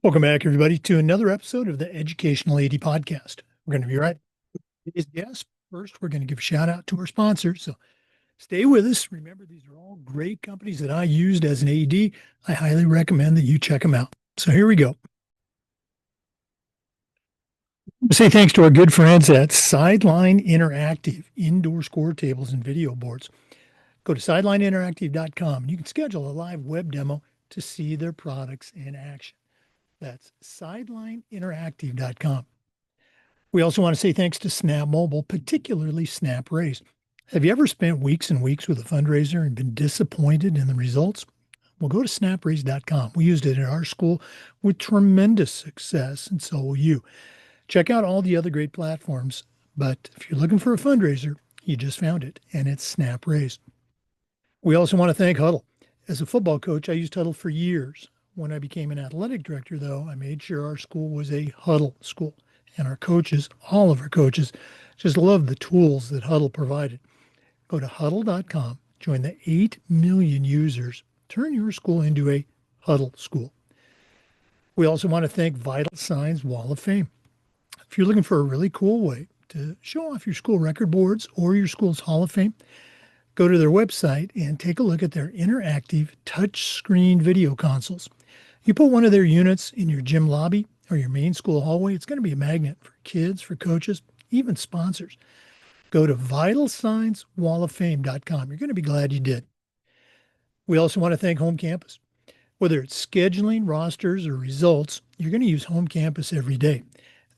Welcome back, everybody, to another episode of the Educational AD Podcast. We're going to be right with today's guest. First, we're going to give a shout out to our sponsors. So stay with us. Remember, these are all great companies that I used as an AD. I highly recommend that you check them out. So here we go. Say thanks to our good friends at Sideline Interactive, indoor score tables and video boards. Go to sidelineinteractive.com and you can schedule a live web demo to see their products in action. That's sidelineinteractive.com. We also want to say thanks to Snap Mobile, particularly Snap Raise. Have you ever spent weeks and weeks with a fundraiser and been disappointed in the results? Well, go to snapraise.com. We used it at our school with tremendous success, and so will you. Check out all the other great platforms, but if you're looking for a fundraiser, you just found it, and it's Snap Raise. We also want to thank Huddle. As a football coach, I used Huddle for years. When I became an athletic director, though, I made sure our school was a Huddle school. And our coaches, all of our coaches, just love the tools that Huddle provided. Go to huddle.com, join the 8 million users, turn your school into a Huddle school. We also want to thank Vital Signs Wall of Fame. If you're looking for a really cool way to show off your school record boards or your school's Hall of Fame, go to their website and take a look at their interactive touchscreen video consoles. You put one of their units in your gym lobby or your main school hallway, it's going to be a magnet for kids, for coaches, even sponsors. Go to vitalsignswalloffame.com. You're going to be glad you did. We also want to thank Home Campus. Whether it's scheduling, rosters, or results, you're going to use Home Campus every day.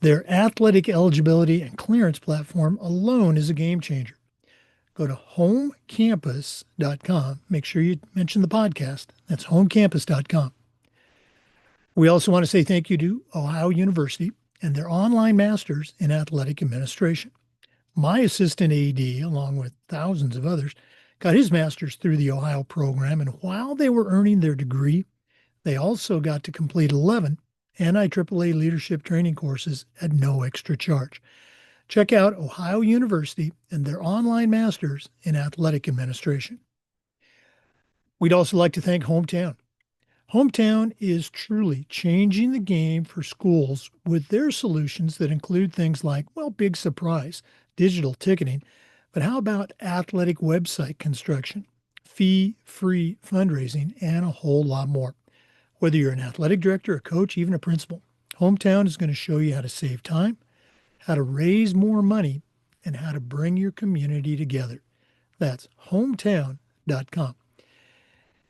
Their athletic eligibility and clearance platform alone is a game changer. Go to homecampus.com. Make sure you mention the podcast. That's homecampus.com. We also want to say thank you to Ohio University and their online masters in athletic administration. My assistant AD, along with thousands of others, got his master's through the Ohio program. And while they were earning their degree, they also got to complete 11 NIAAA leadership training courses at no extra charge. Check out Ohio University and their online masters in athletic administration. We'd also like to thank Hometown. Hometown is truly changing the game for schools with their solutions that include things like, well, big surprise, digital ticketing, but how about athletic website construction, fee-free fundraising, and a whole lot more. Whether you're an athletic director, a coach, even a principal, Hometown is going to show you how to save time, how to raise more money, and how to bring your community together. That's hometown.com.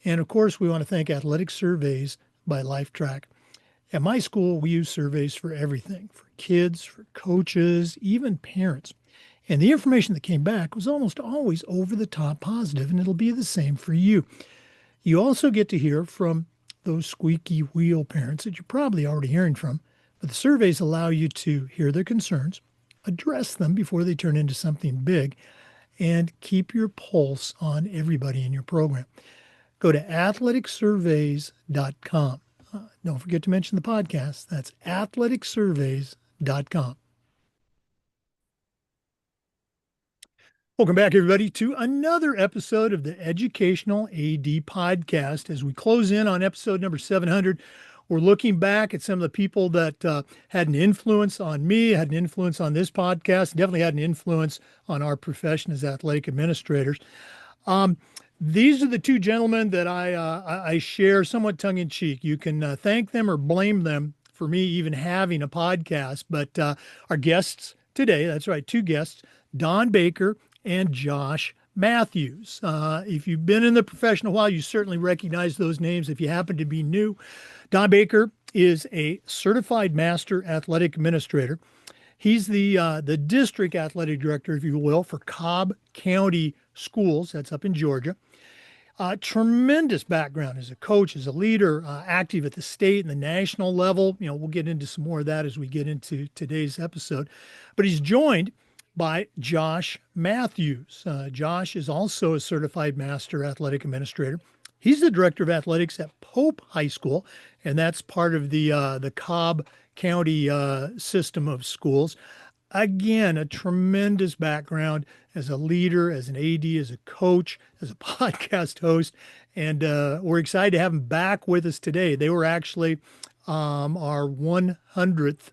And of course, we want to thank Athletic Surveys by LifeTrack. At my school, we use surveys for everything, for kids, for coaches, even parents. And the information that came back was almost always over the top positive, and it'll be the same for you. You also get to hear from those squeaky wheel parents that you're probably already hearing from, but the surveys allow you to hear their concerns, address them before they turn into something big, and keep your pulse on everybody in your program. Go to athleticsurveys.com. Don't forget to mention the podcast. That's athleticsurveys.com. Welcome back, everybody, to another episode of the Educational AD Podcast. As we close in on episode number 700, we're looking back at some of the people that had an influence on me, had an influence on this podcast, definitely had an influence on our profession as athletic administrators. These are the two gentlemen that I share somewhat tongue-in-cheek. You can thank them or blame them for me even having a podcast. But our guests today, that's right, two guests, Don Baker and Josh Mathews. If you've been in the profession a while, you certainly recognize those names. If you happen to be new, Don Baker is a certified master athletic administrator. He's the district athletic director, if you will, for Cobb County Schools. That's up in Georgia. Tremendous background as a coach, as a leader, active at the state and the national level. You know, we'll get into some more of that as we get into today's episode. But he's joined by Josh Mathews. Josh is also a certified master athletic administrator. He's the director of athletics at Pope High School, and that's part of the Cobb County system of schools. Again, a tremendous background as a leader, as an AD, as a coach, as a podcast host, and we're excited to have him back with us today. They were actually our 100th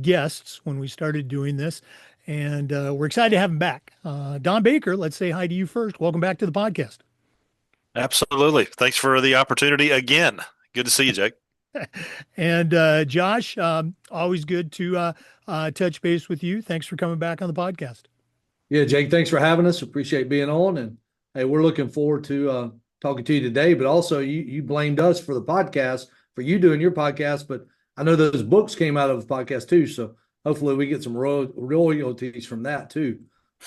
guests when we started doing this. And we're excited to have him back. Don Baker, let's say hi to you first. Welcome back to the podcast. Absolutely. Thanks for the opportunity again. Good to see you, Jake. And Josh, always good to touch base with you. Thanks for coming back on the podcast. Yeah, Jake, thanks for having us. Appreciate being on. And hey, we're looking forward to talking to you today. But also, you blamed us for the podcast, for you doing your podcast. But I know those books came out of the podcast too. So hopefully we get some royalties from that too.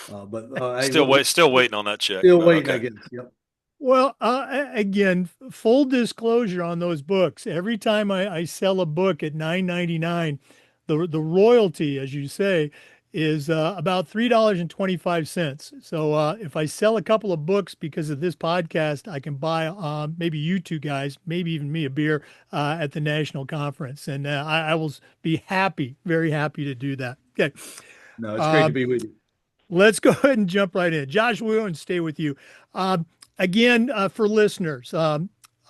Hey, Still waiting on that check, still but waiting, I okay. guess. Yep. Well, again, full disclosure on those books. Every time I sell a book at $9.99, the royalty, as you say, is about $3.25. So if I sell a couple of books because of this podcast, I can buy maybe you two guys, maybe even me, a beer at the national conference, and I will be happy, very happy to do that. Okay. No, it's great to be with you. Let's go ahead and jump right in. Josh, we're going to stay with you. Again, for listeners,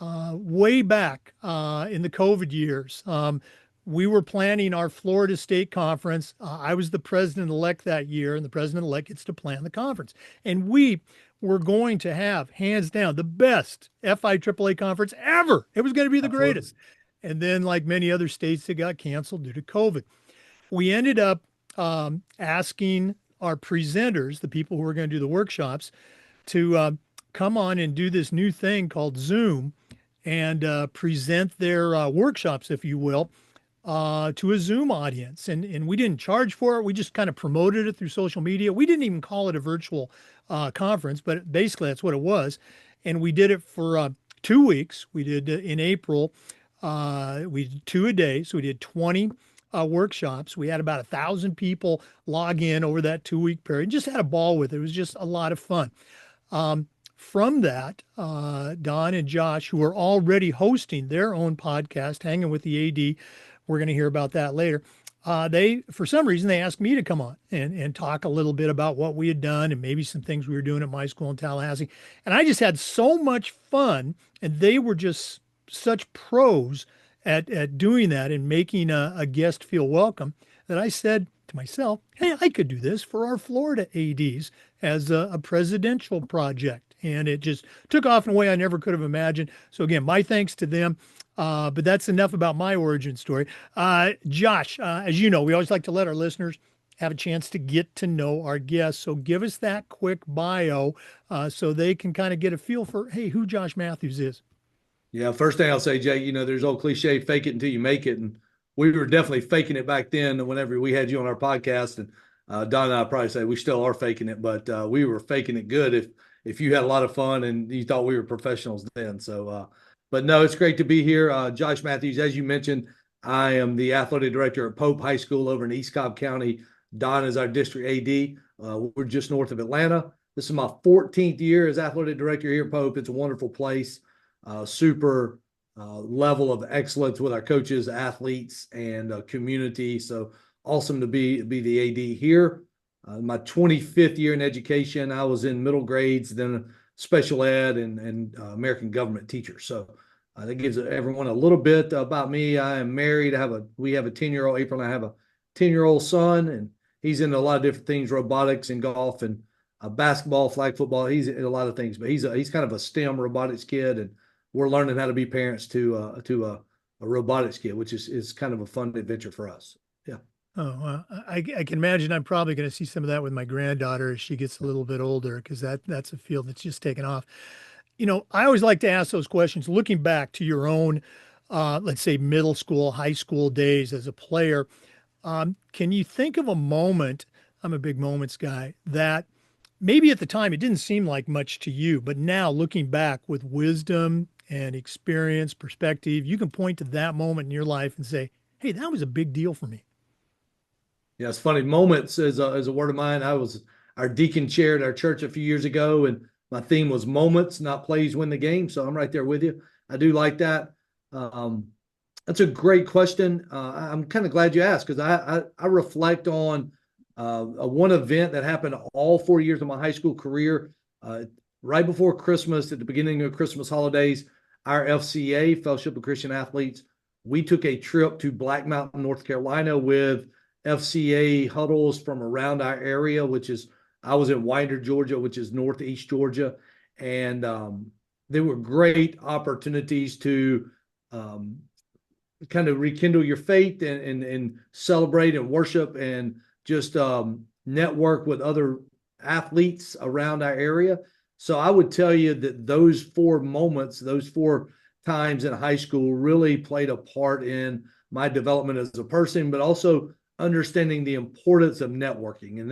way back in the COVID years, we were planning our Florida State Conference. I was the president-elect that year, and the president-elect gets to plan the conference. And we were going to have, hands down, the best FIAAA conference ever. It was going to be the Absolutely. greatest. And then, like many other states, it got canceled due to COVID. We ended up asking our presenters, the people who were going to do the workshops, to come on and do this new thing called Zoom and present their workshops, if you will, to a Zoom audience. And we didn't charge for it. We just kind of promoted it through social media. We didn't even call it a virtual conference, but basically that's what it was. And we did it for 2 weeks. We did in April, we did 2 a day. So we did 20 workshops. We had about 1,000 people log in over that 2-week period. Just had a ball with it. It was just a lot of fun. From that, Don and Josh, who are already hosting their own podcast, Hanging with the AD, we're going to hear about that later. For some reason, they asked me to come on and talk a little bit about what we had done and maybe some things we were doing at my school in Tallahassee. And I just had so much fun, and they were just such pros at doing that and making a guest feel welcome that I said to myself, hey, I could do this for our Florida ADs as a presidential project. And it just took off in a way I never could have imagined. So again, my thanks to them. But that's enough about my origin story. Josh, as you know, we always like to let our listeners have a chance to get to know our guests. So give us that quick bio so they can kind of get a feel for, hey, who Josh Mathews is. Yeah, first thing I'll say, Jay, there's old cliche, fake it until you make it. And we were definitely faking it back then whenever we had you on our podcast. And Don and I probably say we still are faking it, but we were faking it good if you had a lot of fun and you thought we were professionals then. So, but no, it's great to be here. Josh Mathews, as you mentioned, I am the athletic director at Pope High School over in East Cobb County. Don is our district AD. We're just north of Atlanta. This is my 14th year as athletic director here at Pope. It's a wonderful place. Super level of excellence with our coaches, athletes, and community. So awesome to be the AD here. My 25th year in education, I was in middle grades, then special ed and American government teacher. So that gives everyone a little bit about me. I am married. We have a 10-year-old, April, and I have a 10-year-old son, and he's into a lot of different things, robotics and golf and basketball, flag football. He's in a lot of things, but he's kind of a STEM robotics kid, and we're learning how to be parents to a robotics kid, which is kind of a fun adventure for us. Yeah. Oh, I can imagine I'm probably going to see some of that with my granddaughter as she gets a little bit older, because that's a field that's just taken off. I always like to ask those questions, looking back to your own, let's say, middle school, high school days as a player. Can you think of a moment? I'm a big moments guy, that maybe at the time it didn't seem like much to you, but now looking back with wisdom and experience, perspective, you can point to that moment in your life and say, hey, that was a big deal for me. Yeah, it's funny. Moments is a word of mine. I was our deacon chair at our church a few years ago, and my theme was moments, not plays win the game. So I'm right there with you. I do like that. That's a great question. I'm kind of glad you asked, because I reflect on one event that happened all 4 years of my high school career. Right before Christmas, at the beginning of Christmas holidays, our FCA, Fellowship of Christian Athletes, we took a trip to Black Mountain, North Carolina with FCA huddles from around our area, I was in Winder, Georgia, which is Northeast Georgia. And they were great opportunities to um, kind of rekindle your faith and celebrate and worship and just network with other athletes around our area. So I would tell you that those 4 moments, those 4 times in high school really played a part in my development as a person, but also understanding the importance of networking. And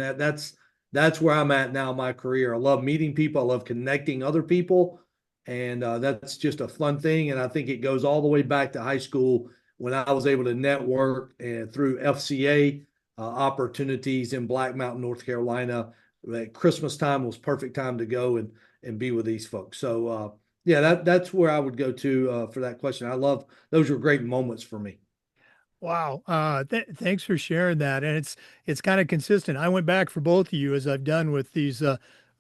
that's where I'm at now in my career. I love meeting people. I love connecting other people. And that's just a fun thing. And I think it goes all the way back to high school when I was able to network and through FCA opportunities in Black Mountain, North Carolina. At Christmas time was perfect time to go and be with these folks. So yeah, that's where I would go to for that question. I love those were great moments for me. Wow. Thanks for sharing that. And it's kind of consistent. I went back for both of you as I've done with these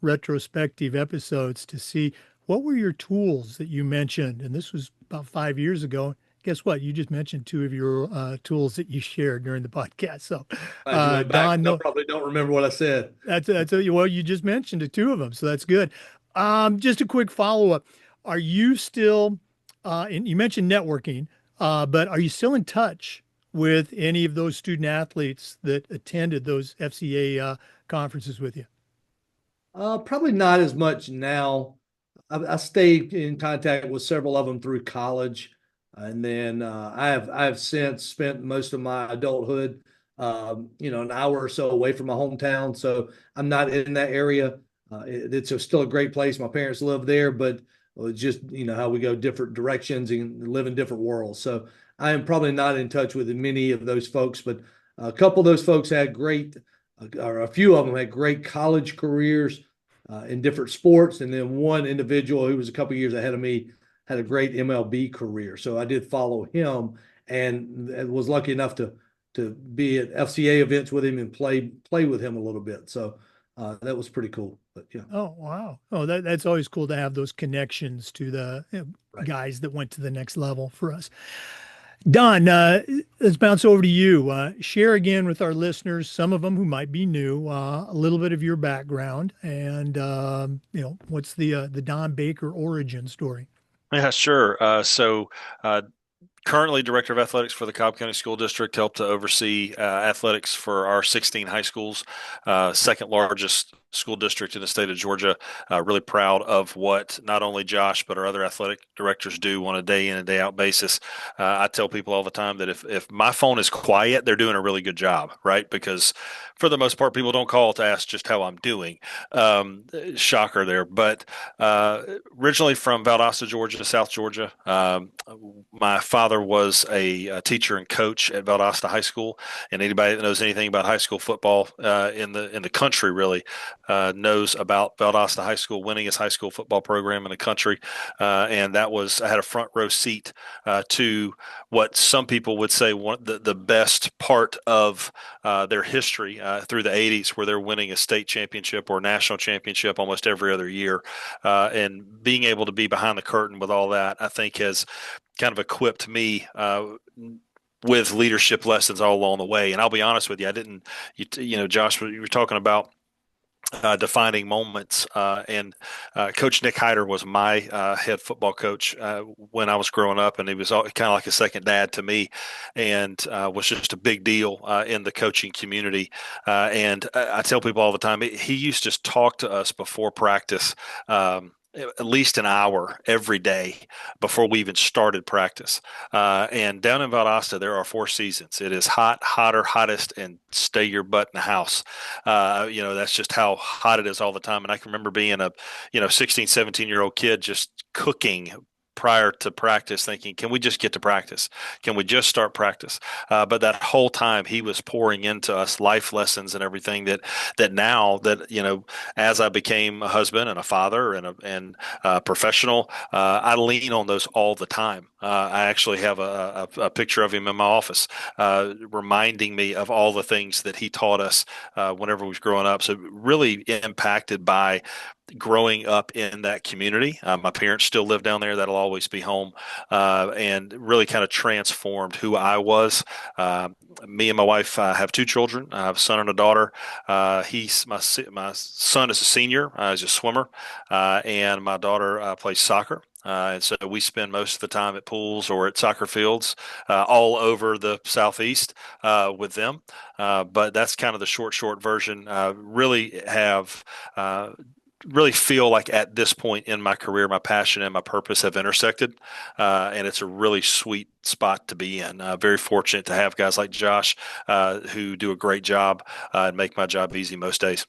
retrospective episodes to see what were your tools that you mentioned. And this was about 5 years ago. Guess what? You just mentioned 2 of your tools that you shared during the podcast. So, Glad you went back. Don, I probably don't remember what I said. well, you just mentioned 2 of them, so that's good. Just a quick follow up. Are you still, and you mentioned networking, but are you still in touch with any of those student athletes that attended those FCA conferences with you? Probably not as much now. I stayed in contact with several of them through college, and then I have since spent most of my adulthood, an hour or so away from my hometown, so I'm not in that area. Still a great place. My parents live there, but it's just how we go different directions and live in different worlds. So I am probably not in touch with many of those folks, but a couple of those folks had or a few of them had great college careers in different sports. And then one individual who was a couple years ahead of me had a great MLB career. So I did follow him and was lucky enough to be at FCA events with him and play with him a little bit. So that was pretty cool. But yeah. Oh, wow. Oh, that's always cool to have those connections to the Right. guys that went to the next level for us. Don, let's bounce over to you. Share again with our listeners, some of them who might be new, a little bit of your background and, what's the Don Baker origin story? Yeah, sure. Currently director of athletics for the Cobb County School District, helped to oversee athletics for our 16 high schools, second largest school district in the state of Georgia. Really proud of what not only Josh, but our other athletic directors do on a day in and day out basis. I tell people all the time that if my phone is quiet, they're doing a really good job, right? Because for the most part, people don't call to ask just how I'm doing. Shocker there. But originally from Valdosta, Georgia, South Georgia. My father was a teacher and coach at Valdosta High School, and anybody that knows anything about high school football in the country really knows about Valdosta High School winning its high school football program in the country. And I had a front row seat to what some people would say the best part of their history through the 80s, where they're winning a state championship or national championship almost every other year. And being able to be behind the curtain with all that, I think has kind of equipped me with leadership lessons all along the way. And I'll be honest with you, I didn't, Josh, you were talking about defining moments. And Coach Nick Hyder was my head football coach when I was growing up, and he was kind of like a second dad to me, and was just a big deal in the coaching community. And I tell people all the time, he used to just talk to us before practice. At least an hour every day before we even started practice. And down in Valdosta, there are 4 seasons. It is hot, hotter, hottest, and stay your butt in the house. That's just how hot it is all the time. And I can remember being a, 16, 17-year-old kid just cooking prior to practice, thinking, can we just get to practice? Can we just start practice? But that whole time he was pouring into us life lessons and everything that now that, as I became a husband and a father and a professional, I lean on those all the time. I actually have a picture of him in my office, reminding me of all the things that he taught us whenever we was growing up. So really impacted by growing up in that community. My parents still live down there. That'll always be home, and really kind of transformed who I was. Uh, Me and my wife have two children. I have a son and a daughter. My son is a senior. He's a swimmer, and my daughter plays soccer. And so we spend most of the time at pools or at soccer fields all over the southeast with them. But that's kind of the short version. Uh, really feel like at this point in my career, my passion and my purpose have intersected, and it's a really sweet spot to be in. Very fortunate to have guys like Josh who do a great job and make my job easy most days.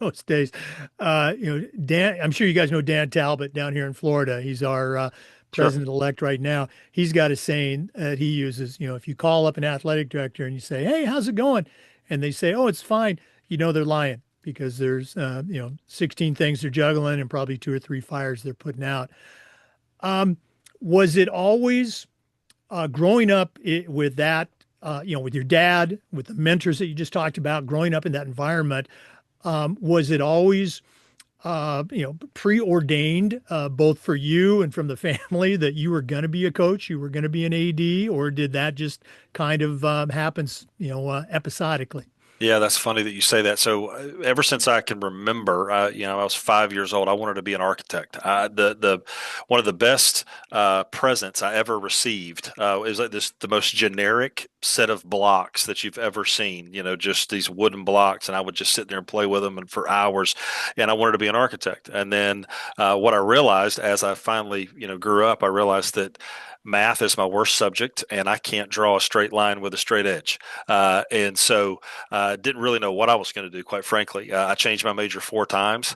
Most days. Dan, I'm sure you guys know Dan Talbot down here in Florida. He's our Sure. president-elect right now. He's got a saying that he uses, if you call up an athletic director and you say, "Hey, how's it going?" and they say, "Oh, it's fine," they're lying because there's, 16 things they're juggling and probably two or three fires they're putting out. Um, was it always growing up with that, with your dad, with the mentors that you just talked about, growing up in that environment? Was it always, preordained, both for you and from the family that you were going to be a coach, you were going to be an AD, or did that just kind of happen, episodically? Yeah, that's funny that you say that. So ever since I can remember, I was 5 years old. I wanted to be an architect. The one of the best presents I ever received is like the most generic set of blocks that you've ever seen. Just these wooden blocks, and I would just sit there and play with them and for hours. And I wanted to be an architect. And then what I realized as I finally grew up, I realized that math is my worst subject, and I can't draw a straight line with a straight edge. And so didn't really know what I was going to do, quite frankly. I changed my major four times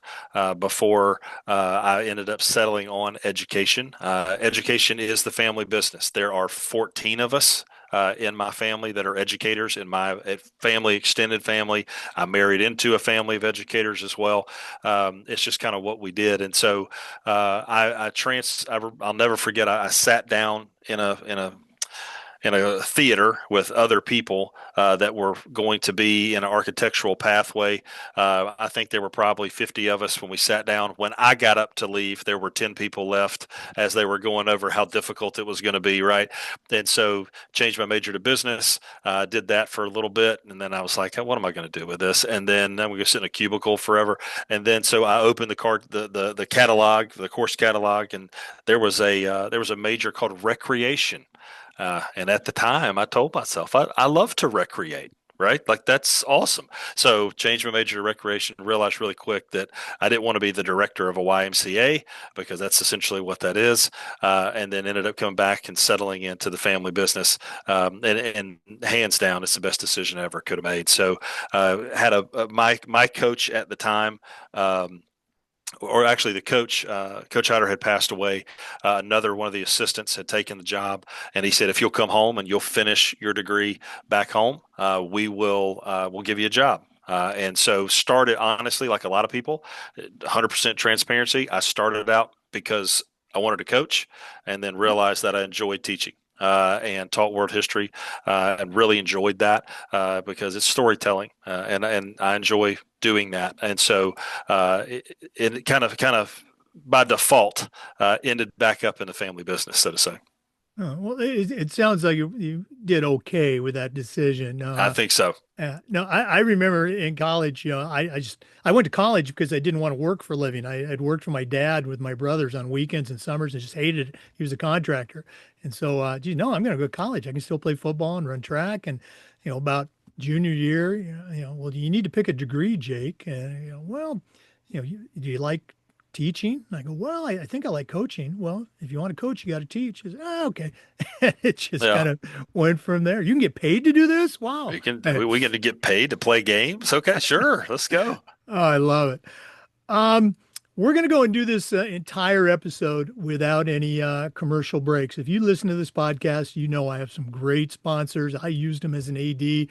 before I ended up settling on education. Education is the family business. There are 14 of us. In my family that are educators, in my family, extended family. I married into a family of educators as well. It's just kind of what we did. And so I'll never forget, I sat down in a theater with other people that were going to be in an architectural pathway. I think there were probably 50 of us when we sat down. When I got up to leave, there were 10 people left as they were going over how difficult it was going to be, right? And so changed my major to business, did that for a little bit, and then I was like, what am I going to do with this? And then I'm going to sit in a cubicle forever. And then so I opened the catalog, the course catalog, and there was a major called recreation. And at the time, I told myself, I love to recreate, right? Like, that's awesome. So, changed my major to recreation, realized really quick that I didn't want to be the director of a YMCA because that's essentially what that is. And then ended up coming back and settling into the family business. And hands down, it's the best decision I ever could have made. So, had my coach at the time. Or actually the Coach Hyder had passed away. Another one of the assistants had taken the job, and he said, "If you'll come home and you'll finish your degree back home, we'll give you a job." And so started honestly, like a lot of people, 100% transparency. I started out because I wanted to coach, and then realized that I enjoyed teaching. And taught world history, and really enjoyed that because it's storytelling, and I enjoy doing that. And so it kind of by default ended back up in the family business, so to say. Oh, well, it sounds like you did okay with that decision. I think so. No, I remember in college, I went to college because I didn't want to work for a living. I had worked for my dad with my brothers on weekends and summers and just hated it. He was a contractor. And so, no, I'm going to go to college. I can still play football and run track. And, about junior year, well, you need to pick a degree, Jake. And, well, do you like teaching? And I go, well, I think I like coaching. Well, if you want to coach, you got to teach. He said, okay. It just Yeah. kind of went from there. You can get paid to do this? Wow. We get to get paid to play games. Okay, sure. Let's go. Oh, I love it. We're going to go and do this entire episode without any commercial breaks. If you listen to this podcast, I have some great sponsors. I used them as an AD.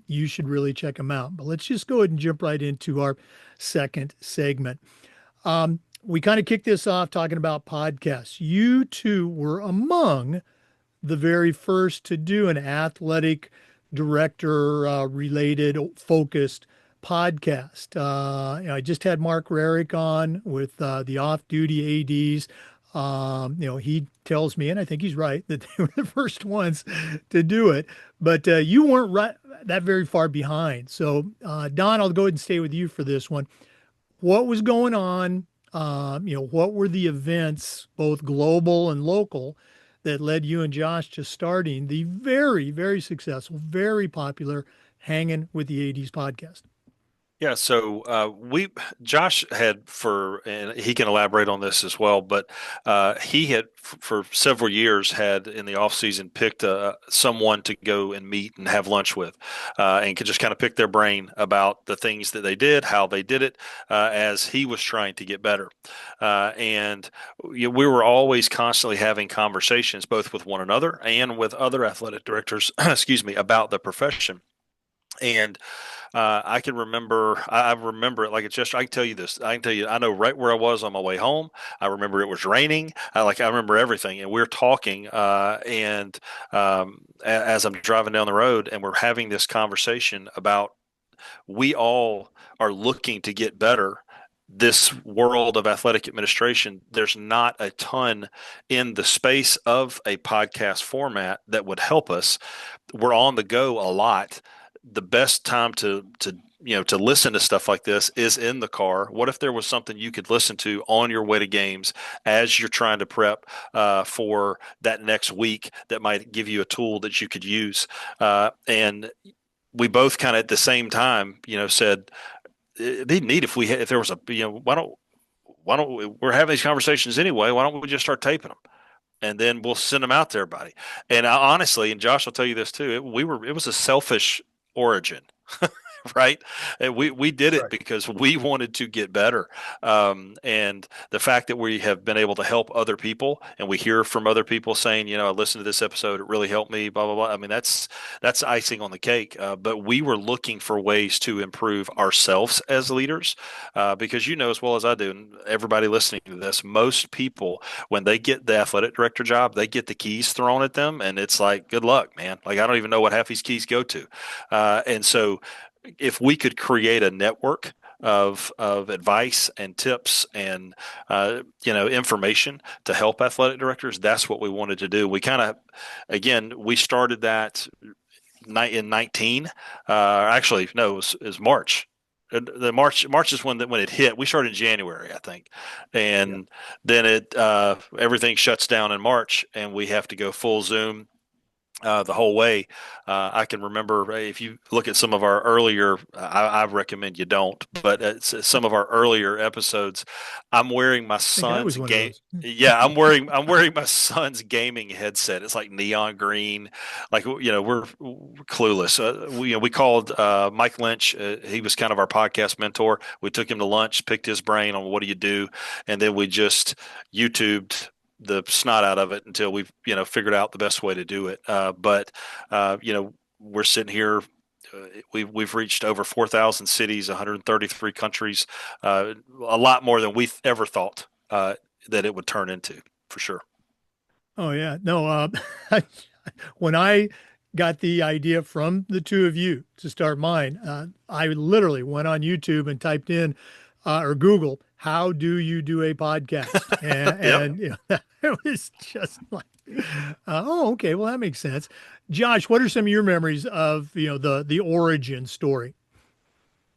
You should really check them out. But let's just go ahead and jump right into our second segment. We kind of kicked this off talking about podcasts. You two were among the very first to do an athletic director related focused podcast. I just had Mark Rarick on with the off-duty ADs. He tells me, and I think he's right, that they were the first ones to do it. But you weren't right that very far behind. So, Don, I'll go ahead and stay with you for this one. What was going on? What were the events, both global and local, that led you and Josh to starting the very, very successful, very popular Hangin' with the ADs podcast? Yeah, so Josh had and he can elaborate on this as well, but he had for several years had in the off season picked someone to go and meet and have lunch with, and could just kind of pick their brain about the things that they did, how they did it, as he was trying to get better, and we were always constantly having conversations both with one another and with other athletic directors, excuse me, about the profession. And I can remember, I remember it like it's just, I can tell you this. I can tell you, I know right where I was on my way home. I remember it was raining. I remember everything. And we're talking, as I'm driving down the road, and we're having this conversation about we all are looking to get better. This world of athletic administration, there's not a ton in the space of a podcast format that would help us. We're on the go a lot. The best time to listen to stuff like this is in the car. What if there was something you could listen to on your way to games as you're trying to prep for that next week that might give you a tool that you could use? And we both kind of at the same time, said it'd be neat if there was a, why don't we're having these conversations anyway? Why don't we just start taping them? And then we'll send them out to everybody. And honestly, and Josh will tell you this too, it was a selfish origin, right? And we did it Right. because we wanted to get better. And the fact that we have been able to help other people, and we hear from other people saying, I listened to this episode, it really helped me, blah, blah, blah. I mean, that's icing on the cake. But we were looking for ways to improve ourselves as leaders, because as well as I do, and everybody listening to this, most people, when they get the athletic director job, they get the keys thrown at them, and it's like, good luck, man. Like, I don't even know what half these keys go to. And so if we could create a network of advice and tips and information to help athletic directors, that's what we wanted to do. We kind of, again, we started that in 19. Actually, no, it was March. The March is when it hit. We started in January, I think, and then everything shuts down in March, and we have to go full Zoom the whole way. I can remember if you look at some of our earlier, I recommend you don't, but some of our earlier episodes, I'm wearing my son's game. Yeah, I'm wearing my son's gaming headset. It's like neon green, like we're clueless. We called Mike Lynch. He was kind of our podcast mentor. We took him to lunch, picked his brain on what do you do, and then we just YouTubed the snot out of it until we've figured out the best way to do it. But we're sitting here. We've reached over 4,000 cities, 133 countries, a lot more than we ever thought that it would turn into, for sure. Oh yeah, no. When I got the idea from the two of you to start mine, I literally went on YouTube and typed in or Google, how do you do a podcast? And it was just like, oh, okay, well, that makes sense. Josh, what are some of your memories of, the origin story?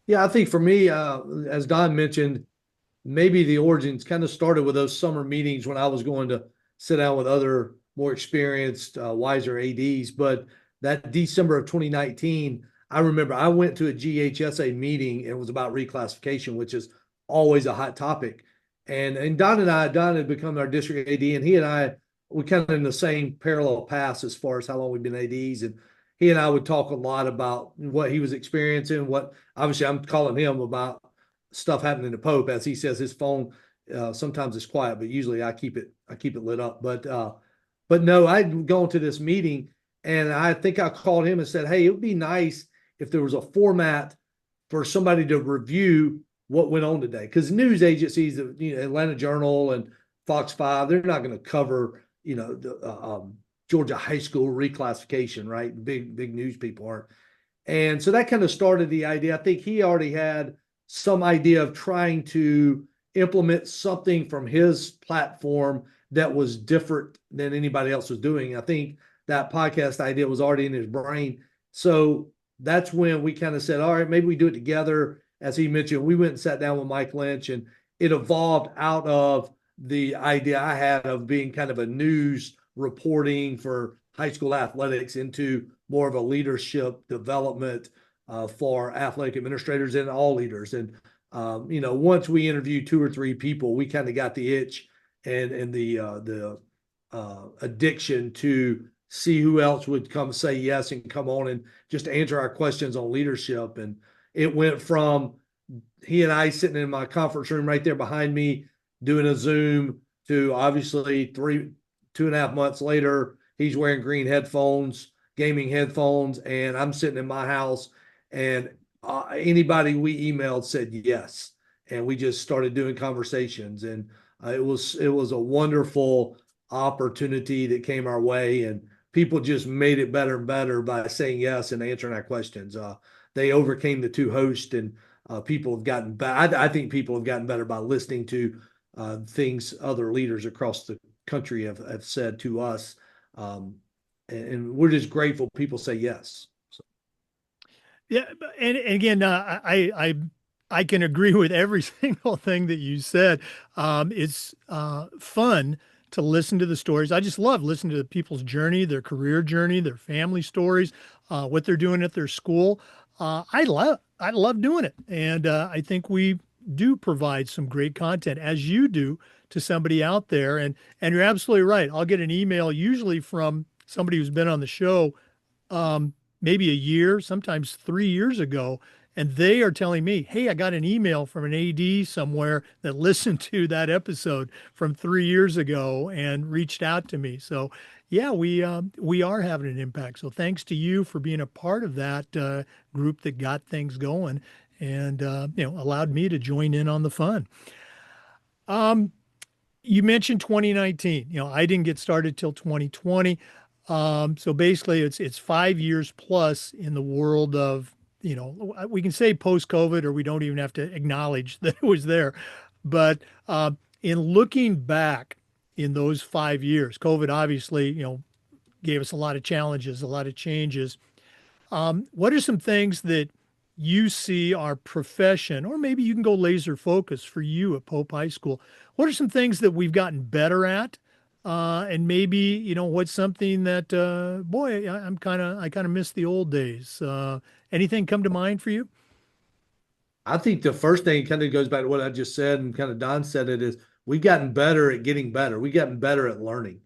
Yeah, I think for me, as Don mentioned, maybe the origins kind of started with those summer meetings when I was going to sit down with other more experienced, wiser ADs. But that December of 2019, I remember I went to a GHSA meeting and it was about reclassification, which is always a hot topic. And Don had become our district AD, and he and I, we kind of in the same parallel paths as far as how long we've been ADs. And he and I would talk a lot about what he was experiencing, what obviously I'm calling him about stuff happening to Pope. As he says, his phone sometimes is quiet, but usually I keep it lit up. But no, I'd gone to this meeting, and I think I called him and said, hey, it would be nice if there was a format for somebody to review what went on today, because news agencies, Atlanta Journal and Fox 5, they're not going to cover the Georgia high school reclassification, right? Big news people aren't. And so that kind of started the idea. I think he already had some idea of trying to implement something from his platform that was different than anybody else was doing. I think that podcast idea was already in his brain. So that's when we kind of said, all right, maybe we do it together. As he mentioned, we went and sat down with Mike Lynch, and it evolved out of the idea I had of being kind of a news reporting for high school athletics into more of a leadership development for athletic administrators and all leaders. And once we interviewed 2 or 3 people, we kind of got the itch and the addiction to see who else would come say yes and come on and just answer our questions on leadership. And it went from he and I sitting in my conference room right there behind me doing a Zoom to obviously 2.5 months later, he's wearing green headphones, gaming headphones, and I'm sitting in my house, and anybody we emailed said yes, and we just started doing conversations, and it was a wonderful opportunity that came our way, and people just made it better and better by saying yes and answering our questions. They overcame the 2 hosts, and people have gotten better. I think people have gotten better by listening to things other leaders across the country have said to us. And we're just grateful people say yes. So. Yeah, and again, I can agree with every single thing that you said. It's fun to listen to the stories. I just love listening to people's journey, their career journey, their family stories, what they're doing at their school. I love doing it, and I think we do provide some great content, as you do, to somebody out there. And you're absolutely right. I'll get an email usually from somebody who's been on the show maybe a year, sometimes 3 years ago, and they are telling me, hey, I got an email from an AD somewhere that listened to that episode from 3 years ago and reached out to me. So yeah, we are having an impact. So thanks to you for being a part of that group that got things going and allowed me to join in on the fun. You mentioned 2019. I didn't get started till 2020. So basically it's 5 years plus in the world of, we can say post-COVID, or we don't even have to acknowledge that it was there. But in looking back in those 5 years, COVID obviously, gave us a lot of challenges, a lot of changes. What are some things that you see our profession, or maybe you can go laser focus for you at Pope High School? What are some things that we've gotten better at? And maybe, what's something that, boy, I kind of miss the old days. Anything come to mind for you? I think the first thing kind of goes back to what I just said, and kind of Don said it, is we've gotten better at getting better. We've gotten better at learning.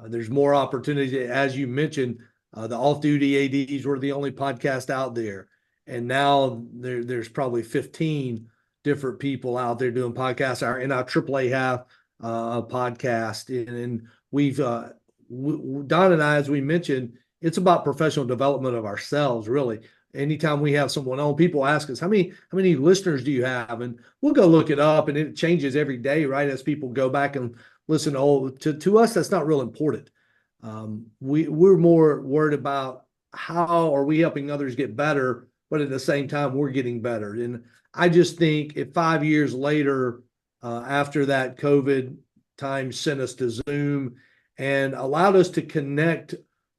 There's more opportunity. As you mentioned, the off-duty ADs were the only podcast out there. And now there's probably 15 different people out there doing podcasts. Our AAA have a podcast, and we've Don and I, as we mentioned, it's about professional development of ourselves, really. Anytime we have someone on, people ask us, how many listeners do you have? And we'll go look it up, and it changes every day, right? As people go back and listen to us, that's not real important. We're more worried about how are we helping others get better, but at the same time, we're getting better. And I just think if 5 years later, after that COVID time sent us to Zoom and allowed us to connect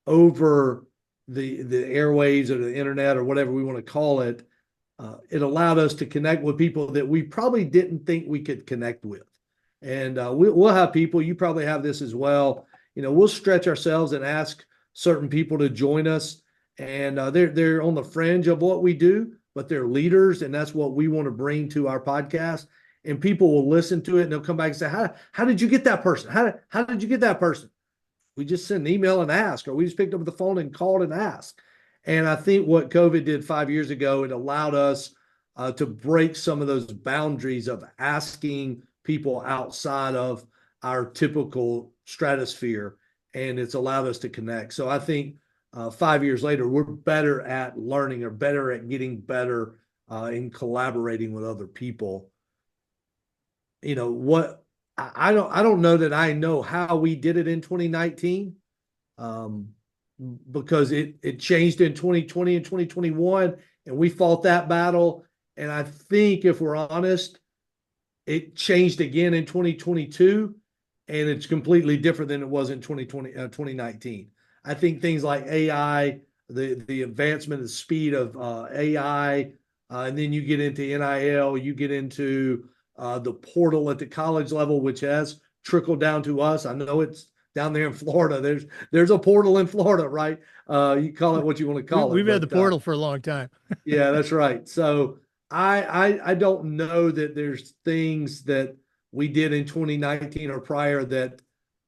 over the airwaves or the internet or whatever we want to call it, it allowed us to connect with people that we probably didn't think we could connect with. And we'll have people, you probably have this as well, we'll stretch ourselves and ask certain people to join us, and they're on the fringe of what we do, but they're leaders, and that's what we want to bring to our podcast. And people will listen to it, and they'll come back and say, how did you get that person? How did you get that person? We just sent an email and ask, or we just picked up the phone and called and asked. And I think what COVID did 5 years ago, it allowed us to break some of those boundaries of asking people outside of our typical stratosphere, and it's allowed us to connect. So I think 5 years later, we're better at learning, or better at getting better in collaborating with other people. What I don't know that I know how we did it in 2019. because it changed in 2020 and 2021, and we fought that battle. And I think if we're honest, it changed again in 2022, and it's completely different than it was in 2019. I think things like AI, the advancement, the speed of AI, and then you get into NIL, you get into the portal at the college level, which has trickled down to us. I know it's down there in Florida. There's a portal in Florida, right? You call it what you want to call it. We've had the portal for a long time. Yeah, that's right. So I don't know that there's things that we did in 2019 or prior that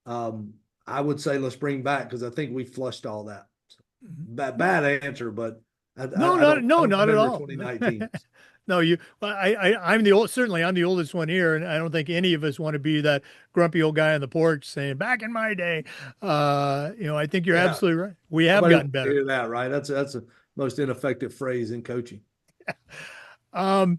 I would say let's bring back, because I think we flushed all that. Bad answer, but No, not at all. 2019. No, I'm certainly I'm the oldest one here, and I don't think any of us want to be that grumpy old guy on the porch saying, "Back in my day." I think you're absolutely right. We have gotten better. Hear that, right? That's the most ineffective phrase in coaching. I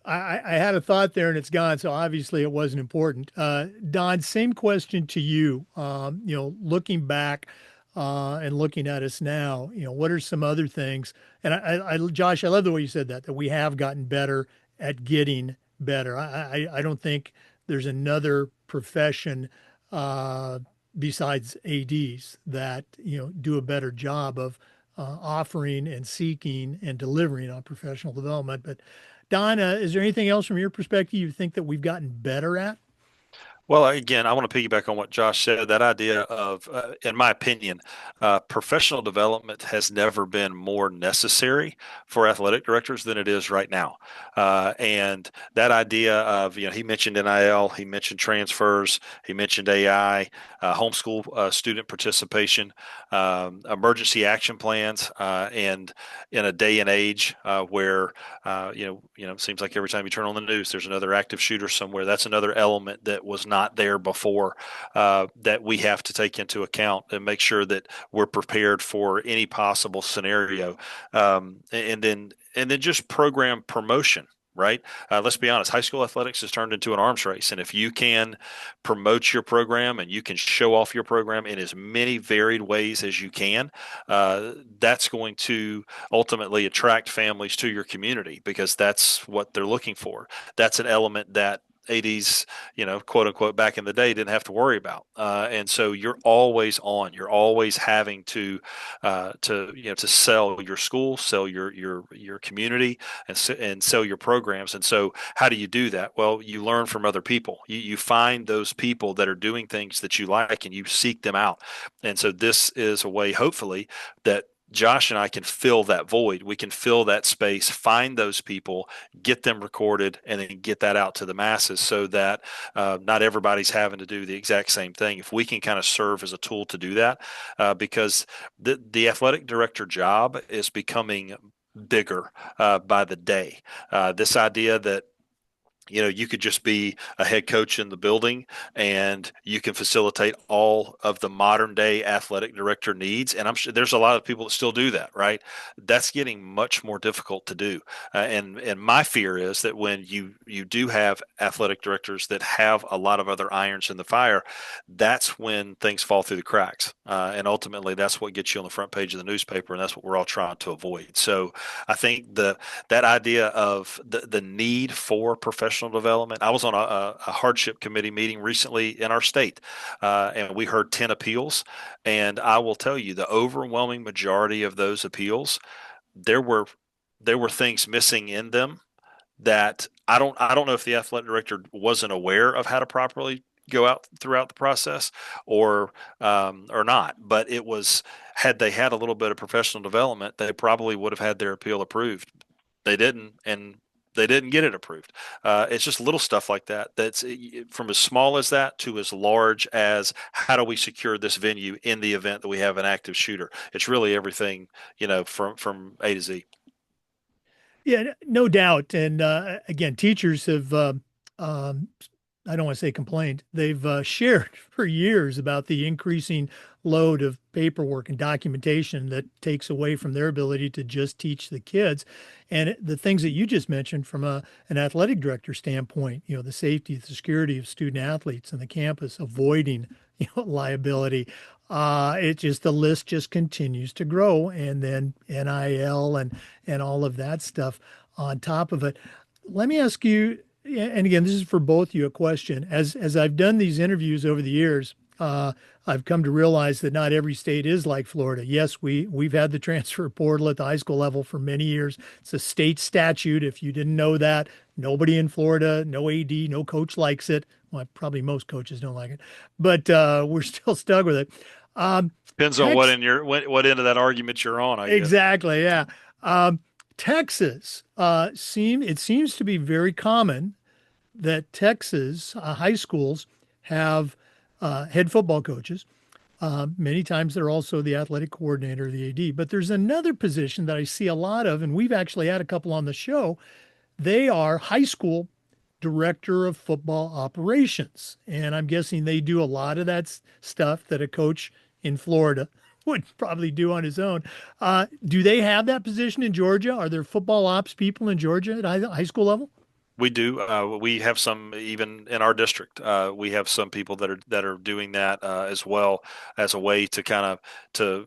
had a thought there and it's gone, so obviously it wasn't important. Don, same question to you. Looking back and looking at us now, what are some other things? And Josh, I love the way you said that we have gotten better at getting better. I don't think there's another profession besides ADs that do a better job of offering and seeking and delivering on professional development. But Don, is there anything else from your perspective you think that we've gotten better at? Well, again, I want to piggyback on what Josh said. That idea of, in my opinion, professional development has never been more necessary for athletic directors than it is right now. And that idea of, he mentioned NIL, he mentioned transfers, he mentioned AI, homeschool student participation, emergency action plans, and in a day and age where, it seems like every time you turn on the news, there's another active shooter somewhere. That's another element that was not there before that we have to take into account and make sure that we're prepared for any possible scenario. And then just program promotion. Right. Let's be honest. High school athletics has turned into an arms race. And if you can promote your program and you can show off your program in as many varied ways as you can, that's going to ultimately attract families to your community, because that's what they're looking for. That's an element that ADs, quote unquote, back in the day didn't have to worry about. And so you're always on. You're always having to sell your school, sell your community, and sell your programs. And so how do you do that? Well, you learn from other people. You find those people that are doing things that you like, and you seek them out. And so this is a way, hopefully, that Josh and I can fill that void. We can fill that space, find those people, get them recorded, and then get that out to the masses, so that not everybody's having to do the exact same thing. If we can kind of serve as a tool to do that, because the athletic director job is becoming bigger by the day. This idea that you could just be a head coach in the building and you can facilitate all of the modern day athletic director needs. And I'm sure there's a lot of people that still do that, right? That's getting much more difficult to do. And my fear is that when you do have athletic directors that have a lot of other irons in the fire, that's when things fall through the cracks. And ultimately that's what gets you on the front page of the newspaper. And that's what we're all trying to avoid. So I think that idea of the need for professional development. I was on a hardship committee meeting recently in our state, and we heard 10 appeals. And I will tell you, the overwhelming majority of those appeals, there were things missing in them that I don't know if the athletic director wasn't aware of how to properly go out throughout the process or not. But it was, had they had a little bit of professional development, they probably would have had their appeal approved. They didn't, and they didn't get it approved. It's just little stuff like that. That's from as small as that to as large as how do we secure this venue in the event that we have an active shooter. It's really everything, from A to Z. Yeah, no doubt. And again, teachers have, I don't want to say complained, they've shared for years about the increasing load of paperwork and documentation that takes away from their ability to just teach the kids. And the things that you just mentioned from an athletic director standpoint, the safety, the security of student athletes on the campus, avoiding, liability. It just, the list just continues to grow, and then NIL and all of that stuff on top of it. Let me ask you, and again, this is for both you, a question. As I've done these interviews over the years, I've come to realize that not every state is like Florida. Yes, we've had the transfer portal at the high school level for many years. It's a state statute. If you didn't know that, nobody in Florida, no AD, no coach likes it. Well, probably most coaches don't like it, but we're still stuck with it. Depends on what end of that argument you're on, I guess. Exactly, yeah. Texas, it seems to be very common that Texas high schools have head football coaches. Many times they're also the athletic coordinator, the AD. But there's another position that I see a lot of, and we've actually had a couple on the show. They are high school director of football operations. And I'm guessing they do a lot of that stuff that a coach in Florida would probably do on his own. Do they have that position in Georgia? Are there football ops people in Georgia at high school level? We do. We have some even in our district. We have some people that are doing that as well, as a way to kind of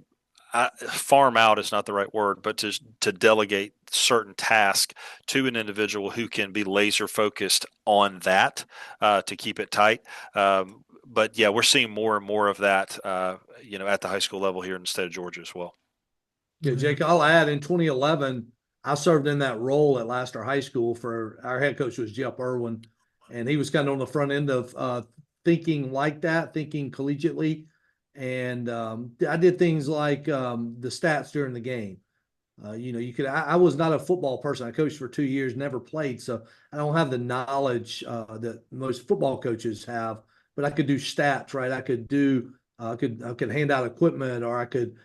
farm out is not the right word, but to delegate certain tasks to an individual who can be laser focused on that to keep it tight. But yeah, we're seeing more and more of that, at the high school level here in the state of Georgia as well. Yeah, Jake, I'll add, in 2011, I served in that role at Laster High School. For our head coach was Jeff Irwin, and he was kind of on the front end of thinking like that, thinking collegiately. And I did things like the stats during the game. I was not a football person. I coached for 2 years, never played, so I don't have the knowledge that most football coaches have. But I could do stats, right? I could hand out equipment, or I could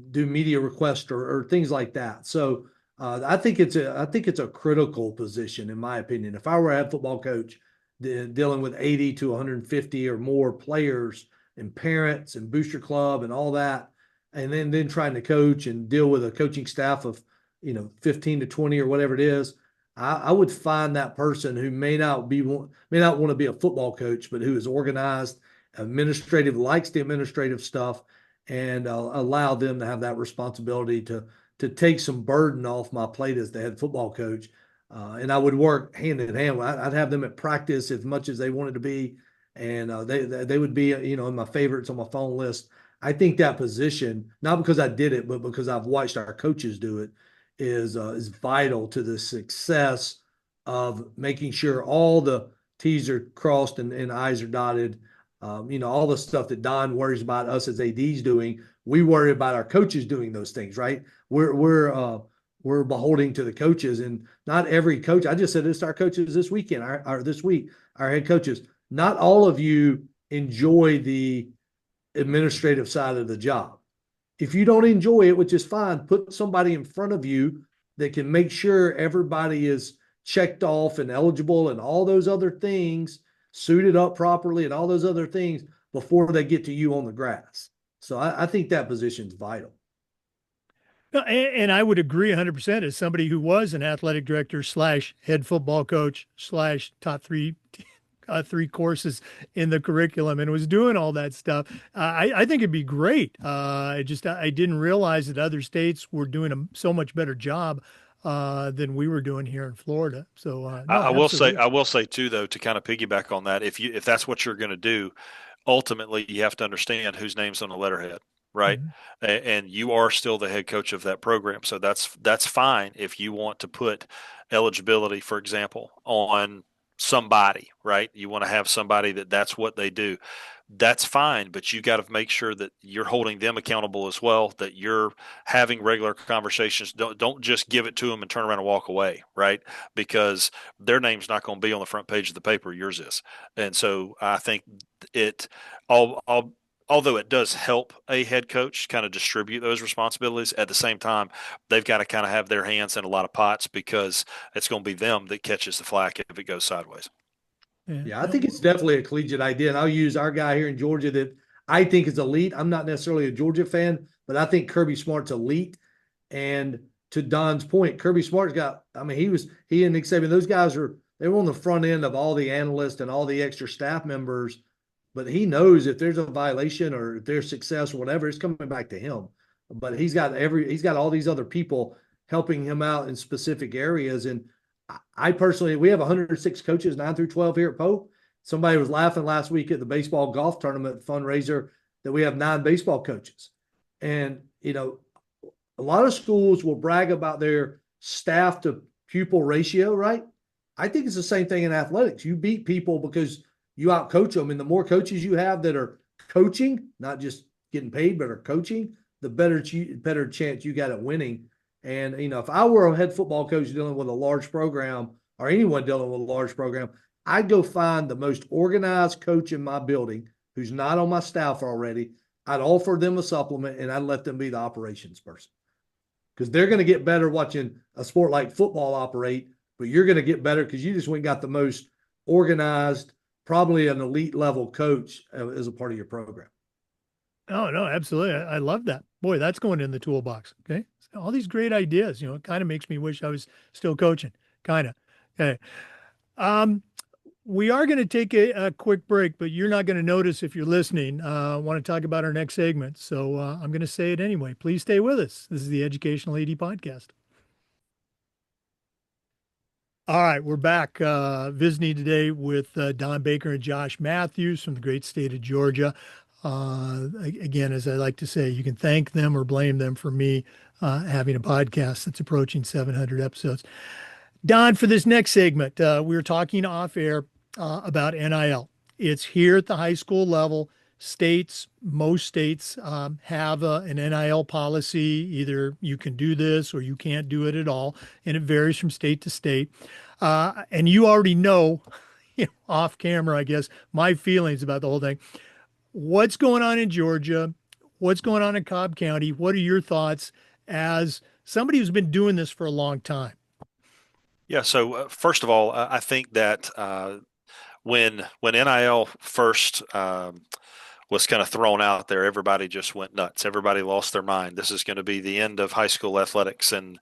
do media requests or things like that. So I think it's a critical position, in my opinion. If I were a head football coach dealing with 80 to 150 or more players and parents and booster club and all that, and then trying to coach and deal with a coaching staff of 15 to 20 or whatever it is, I would find that person who may not want to be a football coach, but who is organized, administrative, likes the administrative stuff, and allow them to have that responsibility to take some burden off my plate as the head football coach. And I would work hand in hand. I'd have them at practice as much as they wanted to be, and they would be in my favorites on my phone list. I think that position, not because I did it, but because I've watched our coaches do it, is vital to the success of making sure all the T's are crossed and I's are dotted. All the stuff that Don worries about us as ADs doing, we worry about our coaches doing those things, right? We're beholding to the coaches, and not every coach. I just said this to our coaches this weekend, this week, our head coaches. Not all of you enjoy the administrative side of the job. If you don't enjoy it, which is fine, put somebody in front of you that can make sure everybody is checked off and eligible and all those other things, suited up properly and all those other things before they get to you on the grass. So I think that position is vital. And I would agree 100% as somebody who was an athletic director / head football coach / taught three courses in the curriculum and was doing all that stuff. I think it'd be great. I didn't realize that other states were doing so much better job than we were doing here in Florida. So I will say too, though, to kind of piggyback on that, if that's what you're going to do, ultimately you have to understand whose name's on the letterhead, right? Mm-hmm. And you are still the head coach of that program. So that's fine if you want to put eligibility, for example, on somebody, right? You want to have somebody that's what they do. That's fine, but you got to make sure that you're holding them accountable as well, that you're having regular conversations. Don't just give it to them and turn around and walk away, right? Because their name's not going to be on the front page of the paper, yours is. And so I think although it does help a head coach kind of distribute those responsibilities, at the same time, they've got to kind of have their hands in a lot of pots, because it's going to be them that catches the flack if it goes sideways. Yeah, I think it's definitely a collegiate idea. And I'll use our guy here in Georgia that I think is elite. I'm not necessarily a Georgia fan, but I think Kirby Smart's elite. And to Don's point, Kirby Smart's he and Nick Saban, those guys they were on the front end of all the analysts and all the extra staff members but he knows if there's a violation or if there's success or whatever, it's coming back to him. But he's got all these other people helping him out in specific areas. And I personally, we have 106 coaches, 9 through 12 here at Pope. Somebody was laughing last week at the baseball golf tournament fundraiser that we have 9 baseball coaches. And, a lot of schools will brag about their staff to pupil ratio, right? I think it's the same thing in athletics. You beat people because you outcoach them. And the more coaches you have that are coaching, not just getting paid, but are coaching, the better chance you got at winning. And, if I were a head football coach dealing with a large program or anyone dealing with a large program, I'd go find the most organized coach in my building who's not on my staff already. I'd offer them a supplement and I'd let them be the operations person because they're going to get better watching a sport like football operate, but you're going to get better because you just went and got the most organized, probably an elite level coach as a part of your program. Oh, no, absolutely. I love that. Boy, that's going in the toolbox. Okay. All these great ideas, it kind of makes me wish I was still coaching. Kind of. Okay. We are going to take a quick break, but you're not going to notice if you're listening. I want to talk about our next segment. So I'm going to say it anyway. Please stay with us. This is the Educational AD Podcast. All right, we're back visiting today with Don Baker and Josh Mathews from the great state of Georgia. Again, as I like to say, you can thank them or blame them for me having a podcast that's approaching 700 episodes. Don, for this next segment, we were talking off air about NIL. It's here at the high school level. Most states have an NIL policy. Either you can do this or you can't do it at all. And it varies from state to state. And you already know, off camera, I guess, my feelings about the whole thing. What's going on in Georgia? What's going on in Cobb County? What are your thoughts as somebody who's been doing this for a long time? Yeah. So first of all, I think that when NIL first was kind of thrown out there, everybody just went nuts. Everybody lost their mind. This is going to be the end of high school athletics, and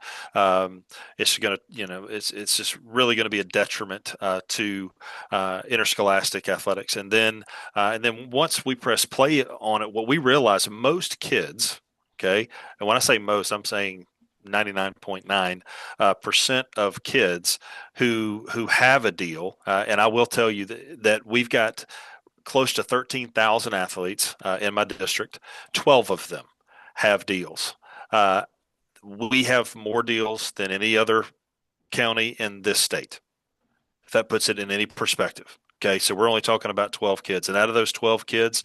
it's going to, it's just really going to be a detriment to interscholastic athletics. And then once we press play on it, what we realize most kids, okay, and when I say most, I'm saying 99.9% of kids who have a deal, and I will tell you that we've got close to 13,000 athletes in my district. 12 of them have deals. We have more deals than any other county in this state, if that puts it in any perspective. Okay, so we're only talking about 12 kids. And out of those 12 kids,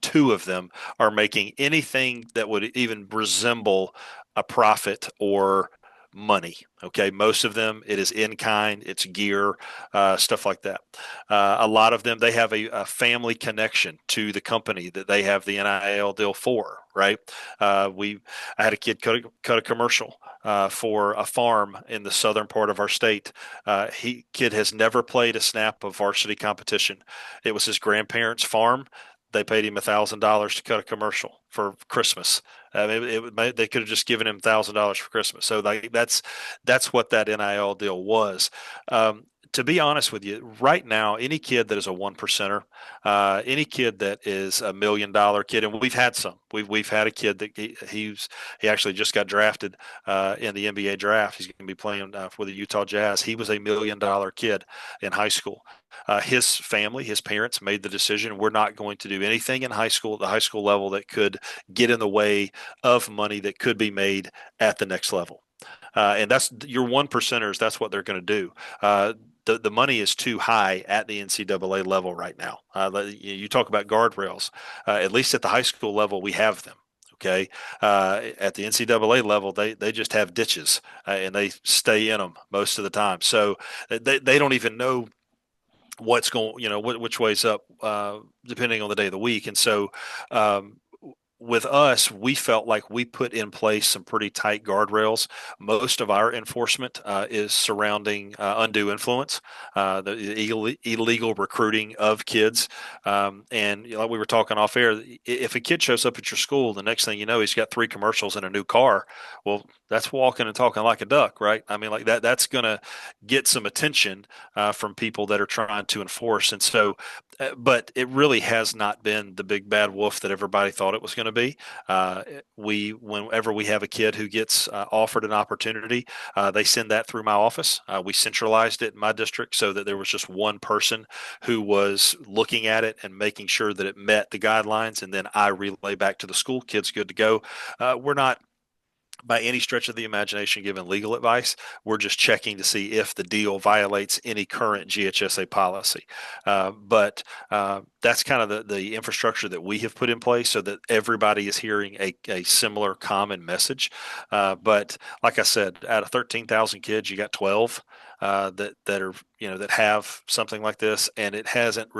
2 of them are making anything that would even resemble a profit or money. Okay. Most of them, it is in kind, it's gear, stuff like that. A lot of them, they have a family connection to the company that they have the NIL deal for, right? I had a kid cut a commercial for a farm in the southern part of our state. Kid has never played a snap of varsity competition. It was his grandparents' farm. They paid him $1,000 to cut a commercial for Christmas. They could have just given him $1,000 for Christmas. So that's what that NIL deal was. To be honest with you, right now, any kid that is a 1 percenter, any kid that is $1 million kid, and we've had some. We've had a kid that he actually just got drafted in the NBA draft. He's going to be playing for the Utah Jazz. He was a $1 million kid in high school. His family, his parents made the decision, we're not going to do anything in high school, at the high school level, that could get in the way of money that could be made at the next level. And that's your 1 percenters. That's what they're going to do. The money is too high at the NCAA level right now. You talk about guardrails. At least at the high school level, we have them. Okay. At the NCAA level, they just have ditches and they stay in them most of the time. So they don't even know what's going, which way's up, depending on the day of the week. And so with us, we felt like we put in place some pretty tight guardrails. Most of our enforcement is surrounding undue influence, the illegal recruiting of kids. And like we were talking off air, if a kid shows up at your school, the next thing you know, he's got 3 commercials and a new car. Well, that's walking and talking like a duck, right? I mean, like that's going to get some attention from people that are trying to enforce. And so, but it really has not been the big bad wolf that everybody thought it was going to be. Whenever we have a kid who gets offered an opportunity, they send that through my office. We centralized it in my district so that there was just one person who was looking at it and making sure that it met the guidelines, and then I relay back to the school. Kid's good to go. We're not by any stretch of the imagination giving legal advice. We're just checking to see if the deal violates any current GHSA policy. But that's kind of the infrastructure that we have put in place so that everybody is hearing a similar common message. But like I said, out of 13,000 kids, you got 12 that are, that have something like this, and it hasn't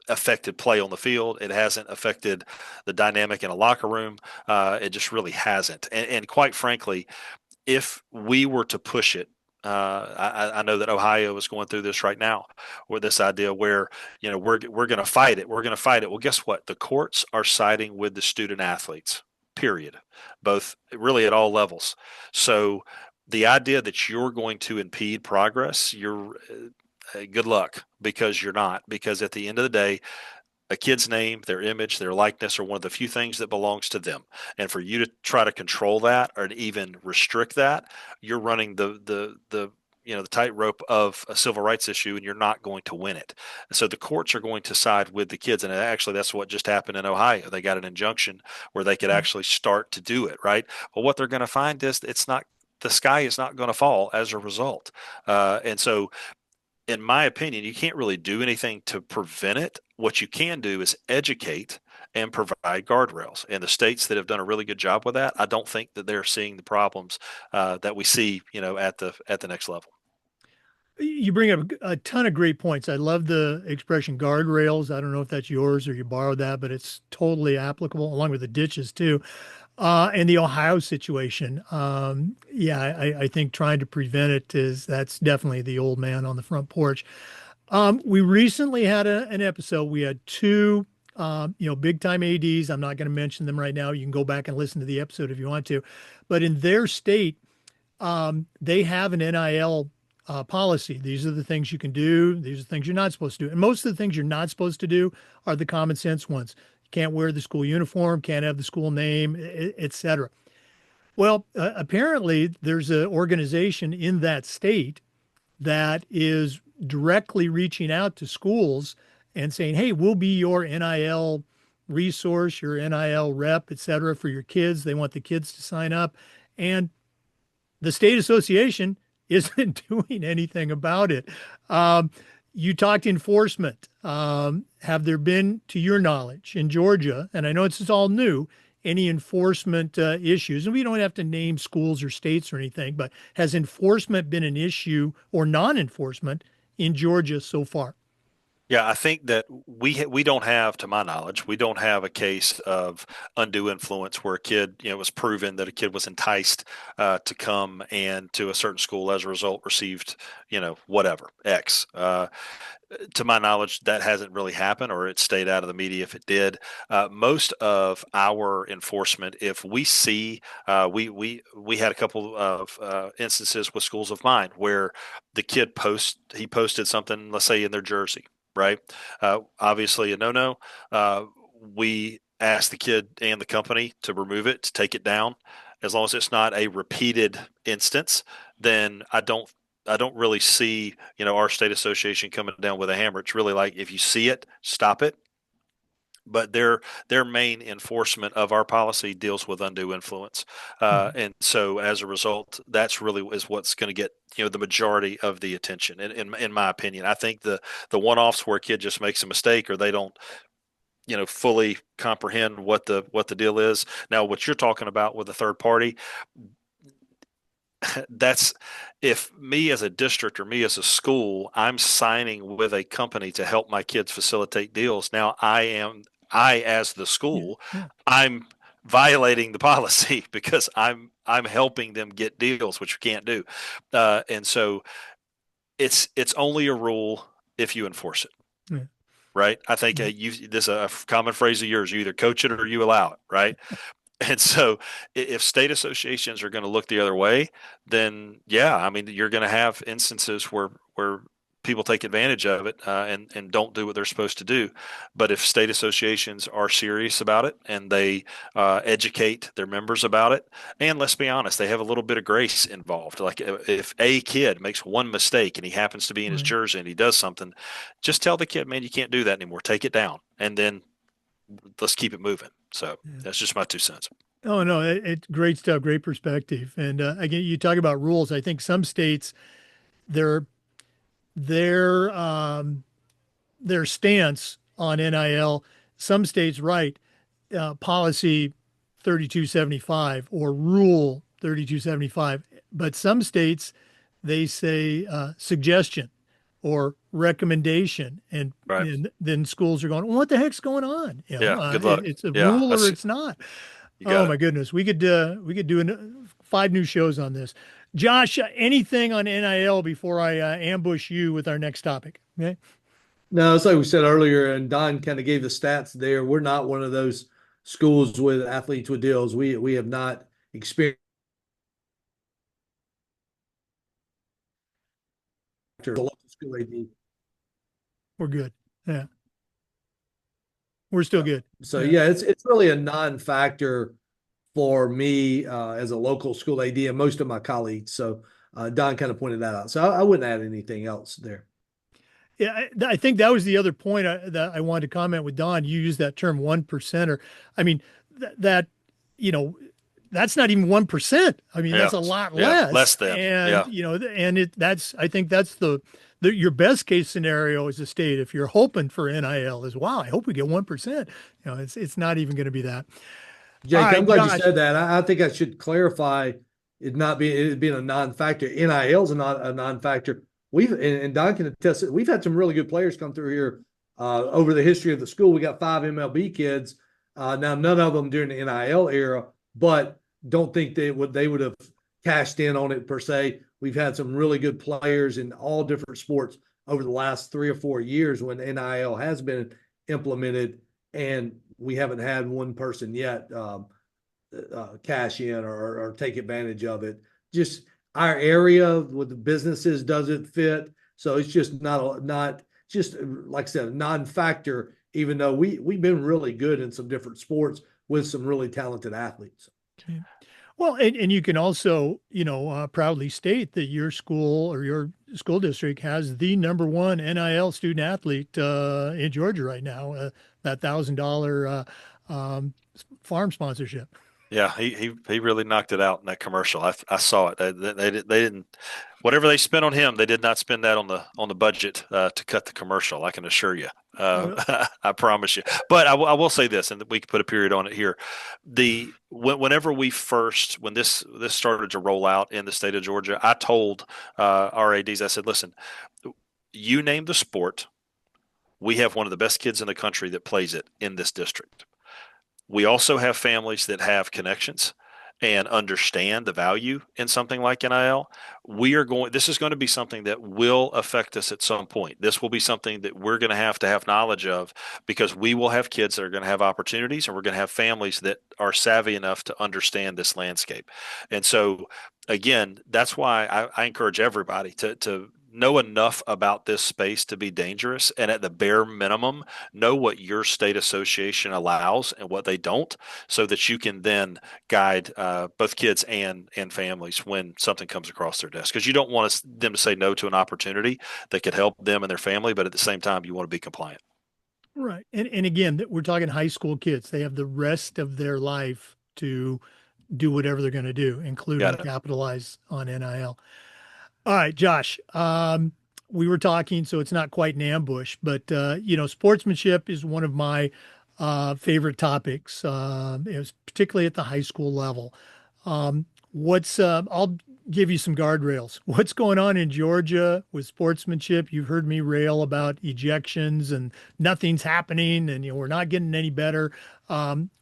affected play on the field. It hasn't affected the dynamic in a locker room. It just really hasn't. And quite frankly, if we were to push it, I know that Ohio is going through this right now, with this idea where we're going to fight it. We're going to fight it. Well, guess what? The courts are siding with the student athletes. Period. Both really at all levels. So the idea that you're going to impede progress, you're good luck, because you're not. Because at the end of the day, a kid's name, their image, their likeness are one of the few things that belongs to them. And for you to try to control that or to even restrict that, you're running the tightrope of a civil rights issue, and you're not going to win it. So the courts are going to side with the kids. And actually, that's what just happened in Ohio. They got an injunction where they could actually start to do it, right? But what they're going to find is the sky is not going to fall as a result. And so in my opinion, you can't really do anything to prevent it. What you can do is educate and provide guardrails. And the states that have done a really good job with that, I don't think that they're seeing the problems that we see, at the next level. You bring up a ton of great points. I love the expression guardrails. I don't know if that's yours or you borrowed that, but it's totally applicable, along with the ditches too. And the Ohio situation, I think trying to prevent it that's definitely the old man on the front porch. We recently had an episode. We had two, big time ADs. I'm not going to mention them right now. You can go back and listen to the episode if you want to. But in their state, they have an NIL policy. These are the things you can do. These are the things you're not supposed to do. And most of the things you're not supposed to do are the common sense ones. Can't wear the school uniform, can't have the school name, etc. Well, apparently there's an organization in that state that is directly reaching out to schools and saying, hey, we'll be your NIL resource, your NIL rep, etc., for your kids. They want the kids to sign up. And the state association isn't doing anything about it. You talked enforcement. Have there been, to your knowledge, in Georgia, and I know it's all new, any enforcement issues? And we don't have to name schools or states or anything, but has enforcement been an issue or non-enforcement in Georgia so far? Yeah, I think that we don't have, to my knowledge, we don't have a case of undue influence where a kid, it was proven that a kid was enticed to come and to a certain school as a result received, whatever X. To my knowledge, that hasn't really happened, or it stayed out of the media if it did. Most of our enforcement, if we see, we had a couple of instances with schools of mine where the kid posted something, let's say in their jersey, right? Obviously a no-no. We asked the kid and the company to remove it, to take it down. As long as it's not a repeated instance, then I don't really see, our state association coming down with a hammer. It's really like, if you see it, stop it. But their main enforcement of our policy deals with undue influence, and so as a result, that's really is what's going to get the majority of the attention. In my opinion, I think the one-offs where a kid just makes a mistake or they don't fully comprehend what the deal is. Now, what you're talking about with a third party, that's if me as a district or me as a school, I'm signing with a company to help my kids facilitate deals. Now I as the Yeah, school, yeah, I'm violating the policy because I'm helping them get deals, which you can't do. And so it's only a rule if you enforce it. yeah. Right. I think Mhm. this is a common phrase of yours. You either coach it or you allow it. Right. And so if state associations are going to look the other way, then yeah, I mean, you're going to have instances where people take advantage of it and don't do what they're supposed to do. But if state associations are serious about it and they educate their members about it, and let's be honest, they have a little bit of grace involved. Like if a kid makes one mistake and he happens to be in his Right. jersey and he does something, just tell the kid, man, you can't do that anymore. Take it down. And then let's keep it moving. So Yeah. that's just my 2 cents. Oh no, it's great stuff, great perspective. And again, you talk about rules. I think some states their their um, their stance on NIL. Some states write policy 3275 or rule 3275, but some states they say suggestion or recommendation, and, Right. then schools are going, well, what the heck's going on? Yeah. Good luck. It's a Yeah. rule or That's it's not. you Oh got it. my goodness, we could do 5 new shows on this. Josh, anything on NIL before I ambush you with our next topic? Okay. No, it's like we said earlier, and Don kind of gave the stats there. We're not one of those schools with athletes with deals. We have not experienced a local school AD. We're good. Yeah, we're still good. So Yeah. yeah, it's really a non-factor for me as a local school AD and most of my colleagues. So Don kind of pointed that out. So I wouldn't add anything else there. Yeah, I think that was the other point that I wanted to comment with Don. You used that term 1%er. I mean, that, you know, that's not even 1%. I mean, Yeah. that's a lot Yeah. less. Less than. And, Yeah. I think that's your best case scenario as a state. If you're hoping for NIL is, wow, I hope we get 1%. It's not even going to be that. All Jake, I'm right, glad you Josh. said that. I think I should clarify it being a non-factor. NIL is not a non-factor. And Don can attest it. We've had some really good players come through here over the history of the school. We got 5 MLB kids. Now none of them during the NIL era, but don't think they would have cashed in on it per se. We've had some really good players in all different sports over the last 3 or 4 years when NIL has been implemented, and we haven't had one person yet cash in or take advantage of it. Just our area with the businesses doesn't fit, so it's just not just like I said, a non-factor. Even though we've been really good in some different sports with some really talented athletes. Okay. Well, and you can also, proudly state that your school or your school district has the number one NIL student athlete in Georgia right now, that $1,000 farm sponsorship. Yeah. He really knocked it out in that commercial. I saw it. They didn't whatever they spent on him. They did not spend that on the budget to cut the commercial. I can assure you. I promise you. But I will say this, and we can put a period on it here. Whenever when this started to roll out in the state of Georgia, I told our ads, I said, listen, you name the sport, we have one of the best kids in the country that plays it in this district. We also have families that have connections and understand the value in something like NIL. This is going to be something that will affect us at some point. This will be something that we're going to have knowledge of, because we will have kids that are going to have opportunities, and we're going to have families that are savvy enough to understand this landscape. And so again, that's why I encourage everybody to know enough about this space to be dangerous, and at the bare minimum know what your state association allows and what they don't, so that you can then guide both kids and families when something comes across their desk, because you don't want them to say no to an opportunity that could help them and their family, but at the same time you want to be compliant. Right. And again, we're talking high school kids. They have the rest of their life to do whatever they're going to do, including capitalize on NIL. All right, Josh, we were talking, so it's not quite an ambush, but, sportsmanship is one of my favorite topics, it was particularly at the high school level. I'll give you some guardrails. What's going on in Georgia with sportsmanship? You've heard me rail about ejections and nothing's happening, and we're not getting any better.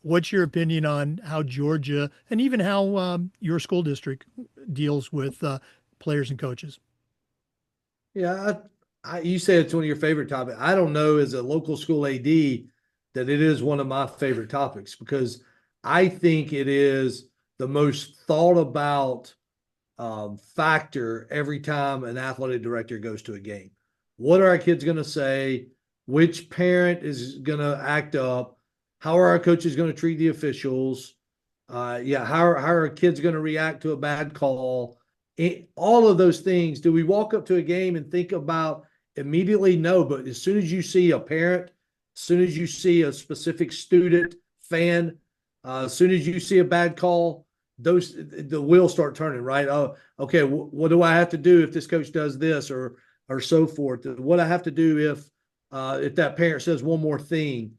What's your opinion on how Georgia and even how your school district deals with players and coaches? Yeah, you say it's one of your favorite topics. I don't know as a local school AD that it is one of my favorite topics because I think it is the most thought about factor every time an athletic director goes to a game. What are our kids going to say? Which parent is going to act up? How are our coaches going to treat the officials? How are our kids going to react to a bad call? All of those things. Do we walk up to a game and think about immediately? No, but as soon as you see a parent, as soon as you see a specific student, fan, as soon as you see a bad call, the wheels start turning, right? Oh, okay. What do I have to do if this coach does this or so forth? What I have to do if that parent says one more thing?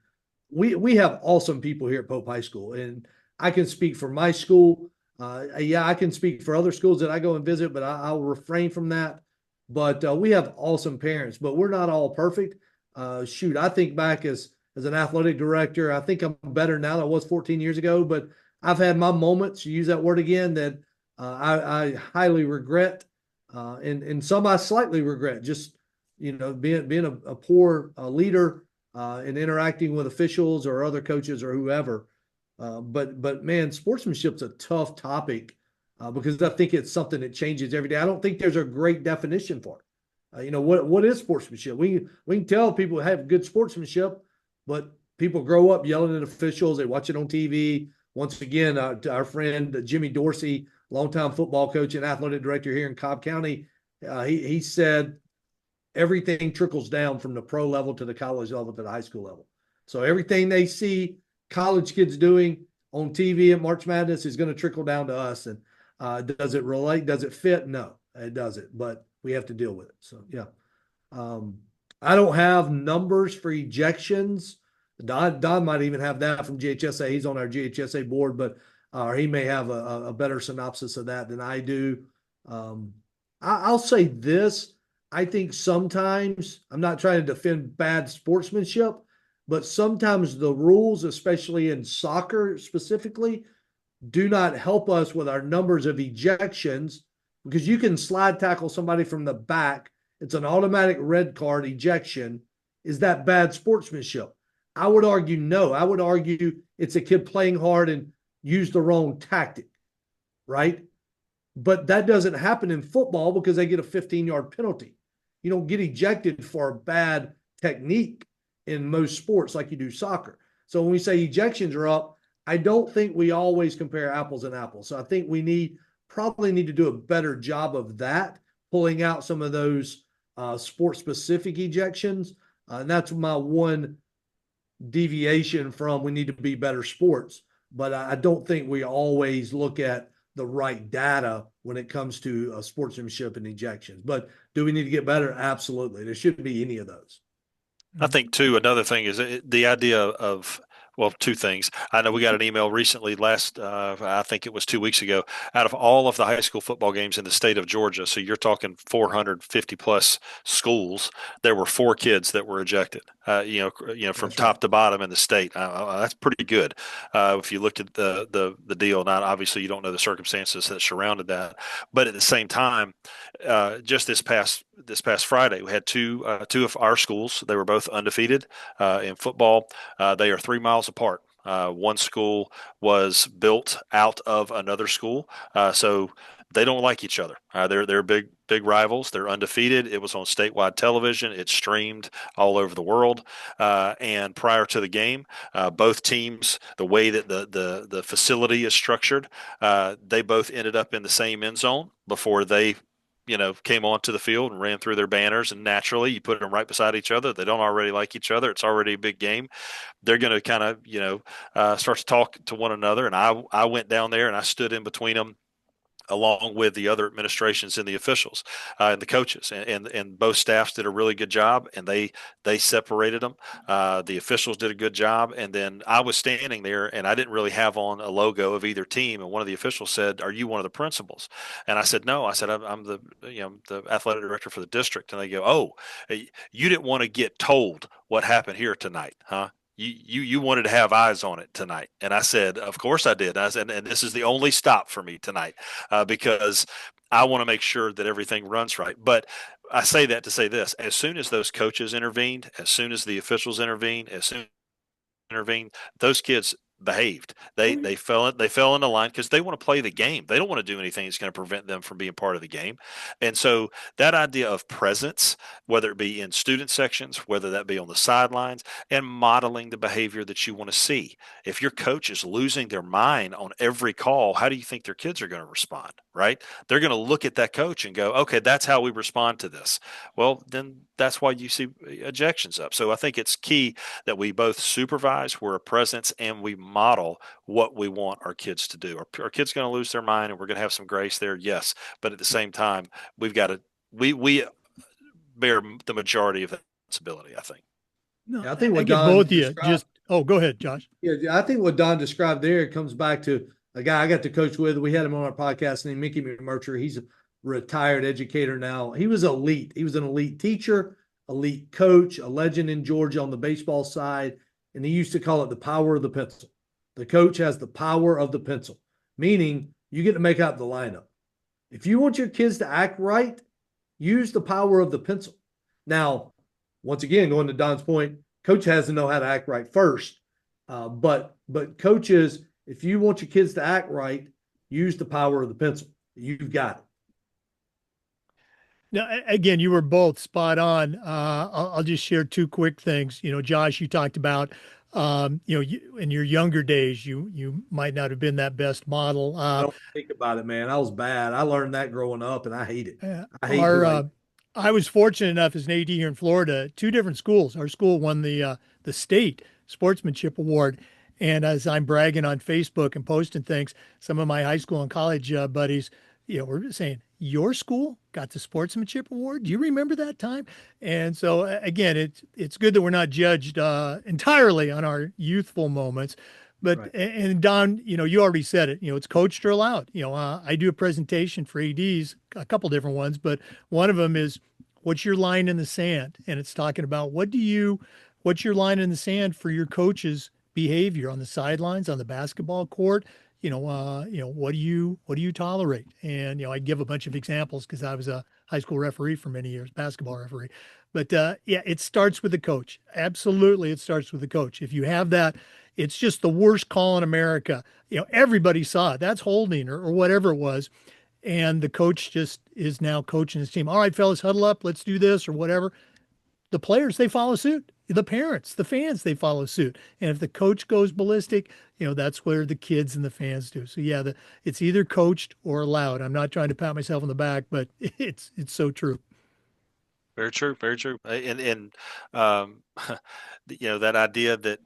We have awesome people here at Pope High School, and I can speak for my school. I can speak for other schools that I go and visit, but I'll refrain from that. But we have awesome parents, but we're not all perfect. I think back as an athletic director, I think I'm better now than I was 14 years ago, but I've had my moments, use that word again, that I highly regret, and some I slightly regret. Just being a poor leader and interacting with officials or other coaches or whoever. But man, sportsmanship's a tough topic because I think it's something that changes every day. I don't think there's a great definition for it. What is sportsmanship? We can tell people have good sportsmanship, but people grow up yelling at officials. They watch it on TV. Once again, our friend Jimmy Dorsey, longtime football coach and athletic director here in Cobb County, he said everything trickles down from the pro level to the college level to the high school level. So everything they see college kids doing on TV at March Madness is going to trickle down to us. And does it relate? Does it fit? No, it doesn't. But we have to deal with it. So yeah, I don't have numbers for ejections. Don might even have that from GHSA. He's on our GHSA board, but he may have a better synopsis of that than I do. I'll say this. I think sometimes, I'm not trying to defend bad sportsmanship, but sometimes the rules, especially in soccer specifically, do not help us with our numbers of ejections because you can slide tackle somebody from the back. It's an automatic red card ejection. Is that bad sportsmanship? I would argue no. I would argue it's a kid playing hard and used the wrong tactic, right? But that doesn't happen in football because they get a 15-yard penalty. You don't get ejected for a bad technique in most sports like you do soccer. So when we say ejections are up, I don't think we always compare apples and apples. So I think we probably need to do a better job of that, pulling out some of those sport-specific ejections. And that's my one deviation from we need to be better sports. But I don't think we always look at the right data when it comes to sportsmanship and ejections. But do we need to get better? Absolutely. There shouldn't be any of those. I think too, another thing is the idea of, well, two things. I know we got an email recently I think it was 2 weeks ago, out of all of the high school football games in the state of Georgia. So you're talking 450 plus schools. There were 4 kids that were ejected, from top to bottom in the state. That's pretty good. If you looked at the deal, now obviously you don't know the circumstances that surrounded that, but at the same time, just this past Friday, we had two of our schools. They were both undefeated in football. They are 3 miles apart. One school was built out of another school, so they don't like each other. They're big rivals. They're undefeated. It was on statewide television. It streamed all over the world. And prior to the game, both teams, the way that the facility is structured, they both ended up in the same end zone before they came onto the field and ran through their banners. And naturally, you put them right beside each other. They don't already like each other. It's already a big game. They're going to kind of, start to talk to one another. And I went down there and I stood in between them along with the other administrations and the officials and the coaches, and both staffs did a really good job, and they separated them. The officials did a good job, and then I was standing there, and I didn't really have on a logo of either team. And one of the officials said, "Are you one of the principals?" And I said, "No." I said, "I'm the the athletic director for the district." And they go, "Oh, you didn't want to get told what happened here tonight, huh?" You wanted to have eyes on it tonight. And I said, of course I did. I said, and this is the only stop for me tonight, because I want to make sure that everything runs right. But I say that to say this: as soon as those coaches intervened, as soon as the officials intervened, as soon as intervened, those kids behaved. They fell into line because they want to play the game. They don't want to do anything that's going to prevent them from being part of the game. And so that idea of presence, whether it be in student sections, whether that be on the sidelines, and modeling the behavior that you want to see. If your coach is losing their mind on every call, how do you think their kids are going to respond? Right? They're going to look at that coach and go, okay, that's how we respond to this. Well, then that's why you see ejections up. So I think it's key that we both supervise, we're a presence, and we model what we want our kids to do. Our kids going to lose their mind, and we're going to have some grace there, yes. But at the same time, we've got to we bear the majority of that responsibility, I think. No, I think what get Don both of you. Go ahead, Josh. Yeah, I think what Don described there comes back to a guy I got to coach with. We had him on our podcast named Mickey McMurtry. He's a retired educator now. He was elite. He was an elite teacher, elite coach, a legend in Georgia on the baseball side. And he used to call it the power of the pencil. The coach has the power of the pencil, meaning you get to make out the lineup. If you want your kids to act right, use the power of the pencil. Now, once again, going to Don's point, coach has to know how to act right first. But coaches, if you want your kids to act right, use the power of the pencil. You've got it. Now, again, you were both spot on. I'll just share two quick things. Josh, you talked about, in your younger days, you might not have been that best model. Don't think about it, man. I was bad. I learned that growing up, and I hate it. I hate I was fortunate enough as an AD here in Florida, two different schools. Our school won the state sportsmanship award. And as I'm bragging on Facebook and posting things, some of my high school and college buddies, were saying, your school got the sportsmanship award. Do you remember that time? And so again, it's good that we're not judged entirely on our youthful moments. But right. And Don, you already said it. It's coached or allowed. I do a presentation for ADs, a couple different ones, but one of them is, what's your line in the sand? And it's talking about what's your line in the sand for your coach's behavior on the sidelines, on the basketball court. What do you tolerate? And I give a bunch of examples because I was a high school referee for many years, basketball referee. But it starts with the coach. Absolutely, it starts with the coach. If you have that, it's just the worst call in America. Everybody saw it. That's holding or whatever it was. And the coach just is now coaching his team. All right, fellas, huddle up. Let's do this or whatever. The players, they follow suit. The parents, the fans, they follow suit. And if the coach goes ballistic, that's where the kids and the fans do. So yeah, it's either coached or allowed. I'm not trying to pat myself on the back, but it's so true. Very true. Very true. And that idea that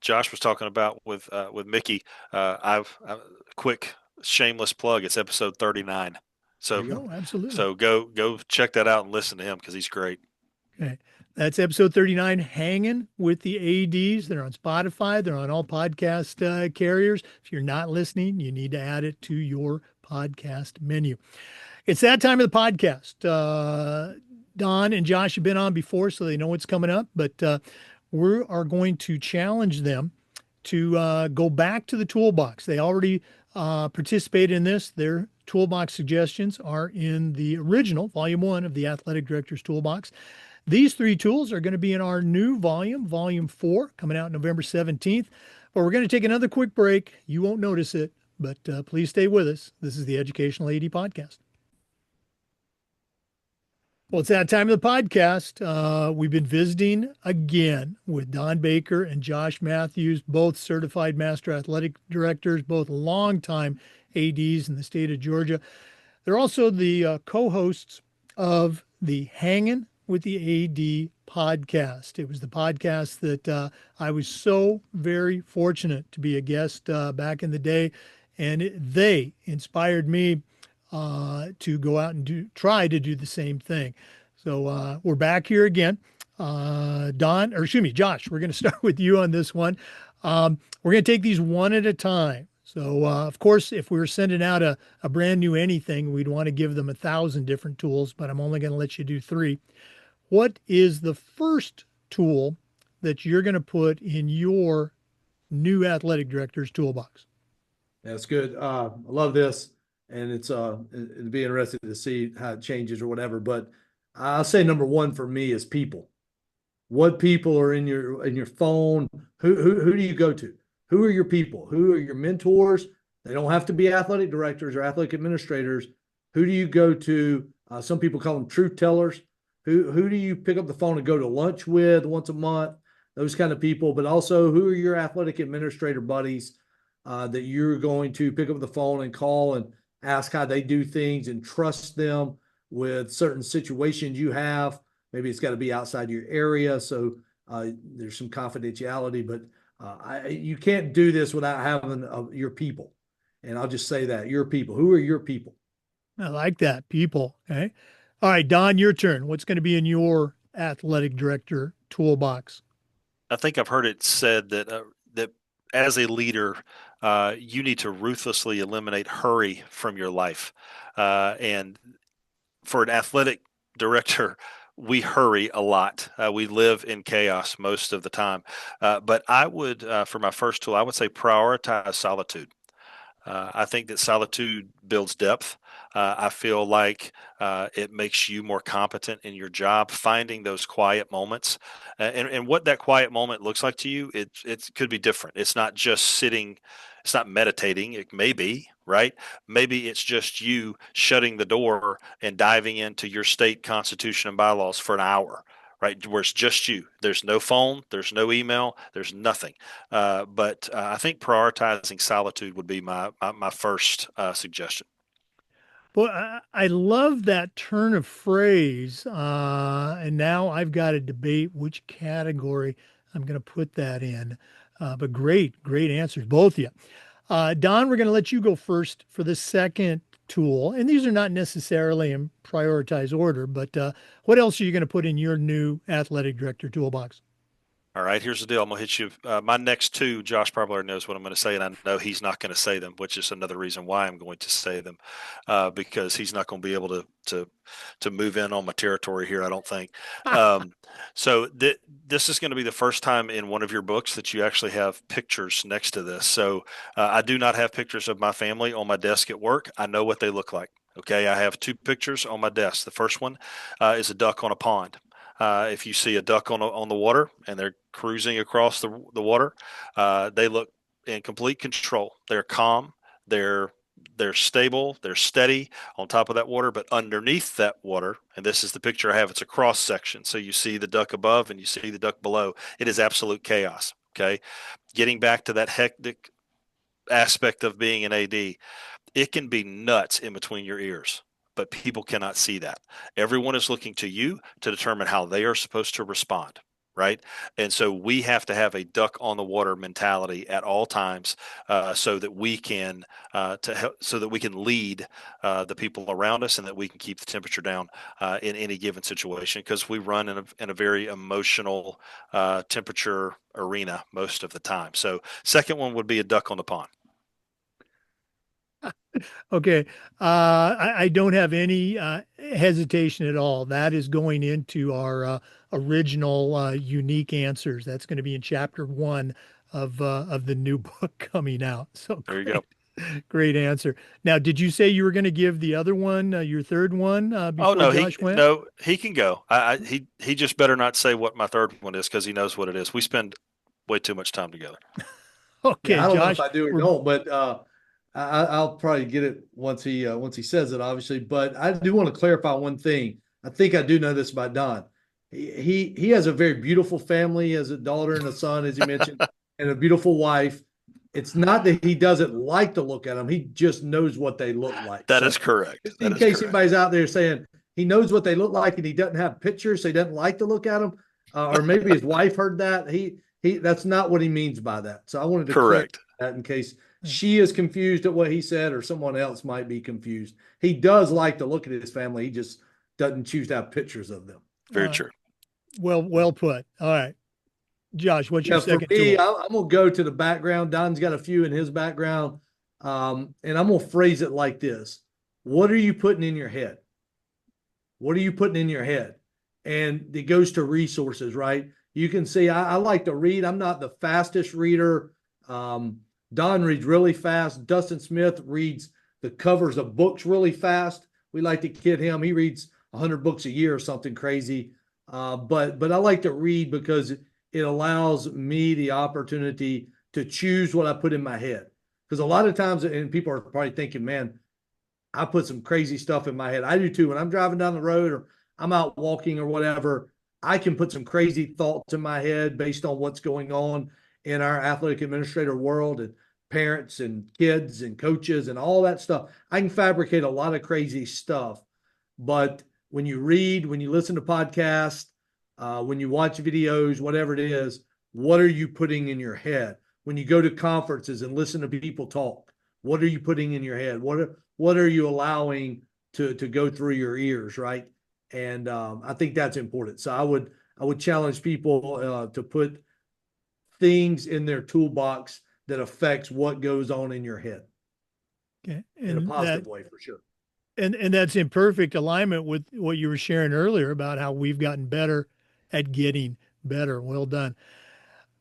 Josh was talking about with Mickey, I've quick shameless plug. It's episode 39. So absolutely. So go check that out and listen to him because he's great. Okay. That's episode 39, Hangin' with the ADs. They're on Spotify. They're on all podcast carriers. If you're not listening, you need to add it to your podcast menu. It's that time of the podcast. Don and Josh have been on before, so they know what's coming up. But we are going to challenge them to go back to the toolbox. They already participated in this. Their toolbox suggestions are in the original, Volume 1 of the Athletic Director's Toolbox. These three tools are going to be in our new volume, Volume 4, coming out November 17th. But we're going to take another quick break. You won't notice it, but please stay with us. This is the Educational AD Podcast. Well, it's that time of the podcast. We've been visiting again with Don Baker and Josh Mathews, both certified master athletic directors, both longtime ADs in the state of Georgia. They're also the co-hosts of the Hangin' with the AD podcast. It was the podcast that I was so very fortunate to be a guest back in the day. And they inspired me to go out and try to do the same thing. So we're back here again. Josh, we're going to start with you on this one. We're going to take these one at a time. So, of course, if we were sending out a brand new anything, we'd want to give them 1,000 different tools, but I'm only going to let you do 3. What is the first tool that you're going to put in your new athletic director's toolbox? That's good. I love this, and it'd be interesting to see how it changes or whatever. But I'll say number one for me is people. What people are in your phone? Who do you go to? Who are your people? Who are your mentors? They don't have to be athletic directors or athletic administrators. Who do you go to? Some people call them truth tellers. Who do you pick up the phone and go to lunch with once a month? Those kind of people. But also, who are your athletic administrator buddies that you're going to pick up the phone and call and ask how they do things and trust them with certain situations you have? Maybe it's got to be outside your area, so there's some confidentiality. But you can't do this without having your people. And I'll just say that, your people. Who are your people? I like that, people. Okay. All right, Don, your turn. What's going to be in your athletic director toolbox? I think I've heard it said that that as a leader, you need to ruthlessly eliminate hurry from your life. And for an athletic director, we hurry a lot. We live in chaos most of the time. But I would, for my first tool, I would say prioritize solitude. I think that solitude builds depth. I feel like it makes you more competent in your job, finding those quiet moments. And what that quiet moment looks like to you, it could be different. It's not just sitting, it's not meditating. It may be, right? Maybe it's just you shutting the door and diving into your state constitution and bylaws for an hour, right? Where it's just you. There's no phone, there's no email, there's nothing. But I think prioritizing solitude would be my first suggestion. Well, I love that turn of phrase. And now I've got to debate which category I'm going to put that in. But great answers, both of you. Don, we're going to let you go first for the second tool. And these are not necessarily in prioritized order, but what else are you going to put in your new athletic director toolbox? All right, here's the deal. I'm going to hit you. My next two, Josh probably already knows what I'm going to say, and I know he's not going to say them, which is another reason why I'm going to say them, because he's not going to be able to move in on my territory here, I don't think. So this is going to be the first time in one of your books that you actually have pictures next to this. So I do not have pictures of my family on my desk at work. I know what they look like. Okay, I have 2 pictures on my desk. The first one is a duck on a pond. If you see a duck on the water and they're cruising across the water, they look in complete control. They're calm. They're stable. They're steady on top of that water. But underneath that water, and this is the picture I have, it's a cross section. So you see the duck above and you see the duck below. It is absolute chaos. Okay, getting back to that hectic aspect of being an AD, it can be nuts in between your ears, but people cannot see that. Everyone is looking to you to determine how they are supposed to respond, right? And so we have to have a duck on the water mentality at all times, so that we can so that we can lead the people around us, and that we can keep the temperature down in any given situation, because we run in a very emotional temperature arena most of the time. So second one would be a duck on the pond. Okay. I don't have any hesitation at all. That is going into our original unique answers. That's going to be in chapter 1 of the new book coming out. So there you go. Great answer. Now, did you say you were going to give the other one, your third one, before Josh went? No, he can go. He just better not say what my third one is, because he knows what it is. We spend way too much time together. Okay, yeah, I don't Josh, know if I do or don't, but I'll probably get it once he says it, obviously. But I do want to clarify one thing. I think I do know this about Don. He has a very beautiful family. He has a daughter and a son, as he mentioned, and a beautiful wife. It's not that he doesn't like to look at them. He just knows what they look like. That is correct. In case anybody's out there saying he knows what they look like and he doesn't have pictures, so he doesn't like to look at them, or maybe his wife heard that. He that's not what he means by that. So I wanted to correct that in case she is confused at what he said, or someone else might be confused. He does like to look at his family. He just doesn't choose to have pictures of them. Very true. Well put. All right. Josh, what's your Yeah, for second me, tool? I'm gonna go to the background. Don's got a few in his background, and I'm gonna phrase it like this: what are you putting in your head? What are you putting in your head? And it goes to resources, right? You can see I like to read. I'm not the fastest reader. Don reads really fast. Dustin Smith reads the covers of books really fast. We like to kid him. He reads 100 books a year or something crazy. But I like to read because it allows me the opportunity to choose what I put in my head. Because a lot of times, and people are probably thinking, man, I put some crazy stuff in my head. I do too. When I'm driving down the road or I'm out walking or whatever, I can put some crazy thoughts in my head based on what's going on in our athletic administrator world and parents and kids and coaches and all that stuff. I can fabricate a lot of crazy stuff. But when you read, when you listen to podcasts, when you watch videos, whatever it is, what are you putting in your head? When you go to conferences and listen to people talk, what are you putting in your head? What are you allowing to go through your ears, right? And I think that's important. So I would challenge people to put things in their toolbox that affects what goes on in your head. Okay. In a positive way, for sure. And that's in perfect alignment with what you were sharing earlier about how we've gotten better at getting better. Well done.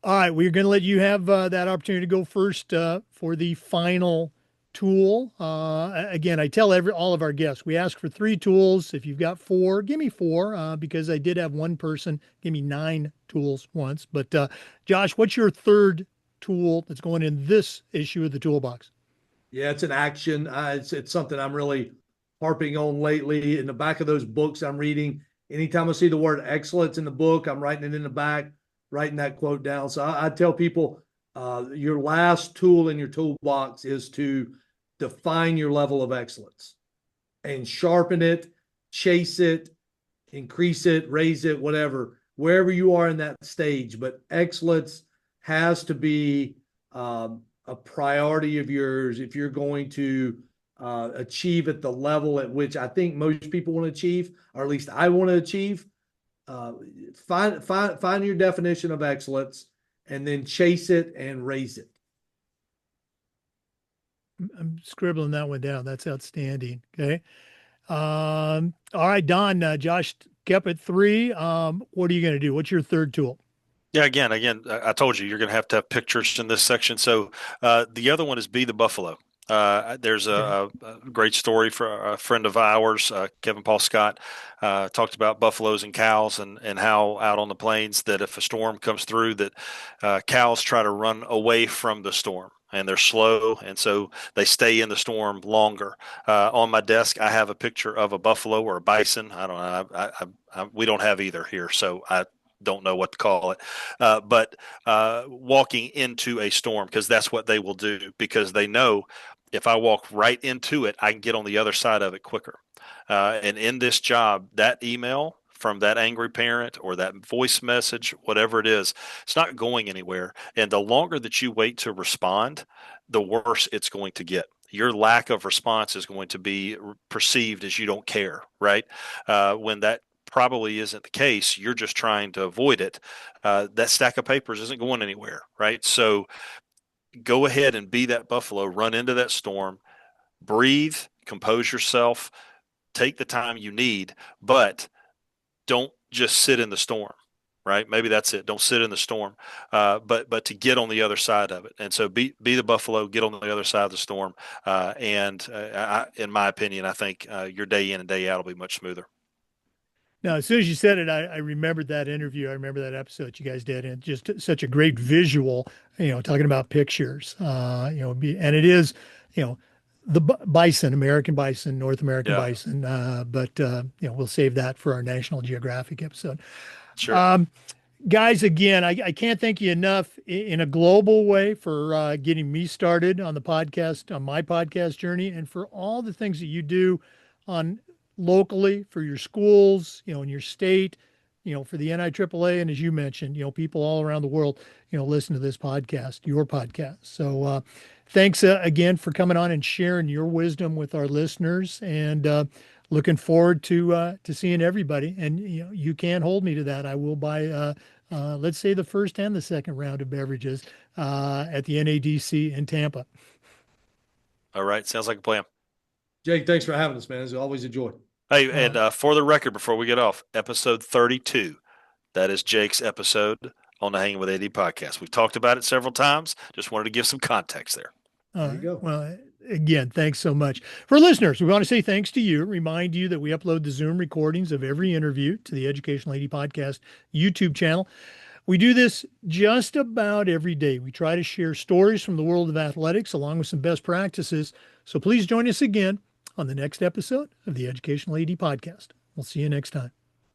All right, we're going to let you have that opportunity to go first for the final tool. Again, I tell all of our guests, we ask for 3 tools. If you've got 4, give me 4 because I did have one person give me 9 tools once. But Josh, what's your third tool that's going in this issue of the toolbox? Yeah, it's an action. It's something I'm really harping on lately. In the back of those books I'm reading, anytime I see the word excellence in the book, I'm writing it in the back, writing that quote down. So I tell people your last tool in your toolbox is to define your level of excellence and sharpen it, chase it, increase it, raise it, whatever, wherever you are in that stage. But excellence has to be a priority of yours if you're going to achieve at the level at which I think most people want to achieve, or at least I want to achieve. Find your definition of excellence and then chase it and raise it. I'm scribbling that one down. That's outstanding. Okay. All right, Don, Josh kept it 3. What are you going to do? What's your third tool? Yeah, again, I told you you're going to have pictures in this section. So the other one is Be the Buffalo. There's a great story for a friend of ours, Kevin Paul Scott, talked about buffaloes and cows and how out on the plains that if a storm comes through that cows try to run away from the storm. And they're slow, and so they stay in the storm longer. On my desk, I have a picture of a buffalo or a bison. I don't know. We don't have either here, so I don't know what to call it, but walking into a storm, because that's what they will do, because they know if I walk right into it, I can get on the other side of it quicker. And in this job, that email from that angry parent or that voice message, whatever it is, it's not going anywhere. And the longer that you wait to respond, the worse it's going to get. Your lack of response is going to be perceived as you don't care, right? When that probably isn't the case, you're just trying to avoid it. That stack of papers isn't going anywhere, right? So go ahead and be that buffalo, run into that storm, breathe, compose yourself, take the time you need, but don't just sit in the storm, right? Maybe that's it. Don't sit in the storm, but to get on the other side of it. And so be the buffalo, get on the other side of the storm. In my opinion, I think your day in and day out will be much smoother. Now, as soon as you said it, I remembered that interview. I remember that episode you guys did, and just such a great visual, talking about pictures, and it is, the bison, American bison, North American bison, but we'll save that for our National Geographic episode. Sure. Guys, again, I can't thank you enough in a global way for getting me started on my podcast journey, and for all the things that you do on locally for your schools, in your state, for the NIAAA. And as you mentioned, people all around the world, listen to this podcast, your podcast. So thanks again for coming on and sharing your wisdom with our listeners, and looking forward to seeing everybody. And you can't hold me to that. I will buy let's say the first and the second round of beverages at the NADC in Tampa. All right. Sounds like a plan. Jake, thanks for having us, man. It's always a joy. Hey, and for the record, before we get off, episode 32, that is Jake's episode on the Hangin with AD podcast. We've talked about it several times. Just wanted to give some context there. There you go. Well, again, thanks so much. For listeners, we want to say thanks to you. Remind you that we upload the Zoom recordings of every interview to the Educational AD Podcast YouTube channel. We do this just about every day. We try to share stories from the world of athletics along with some best practices. So please join us again on the next episode of the Educational AD Podcast. We'll see you next time.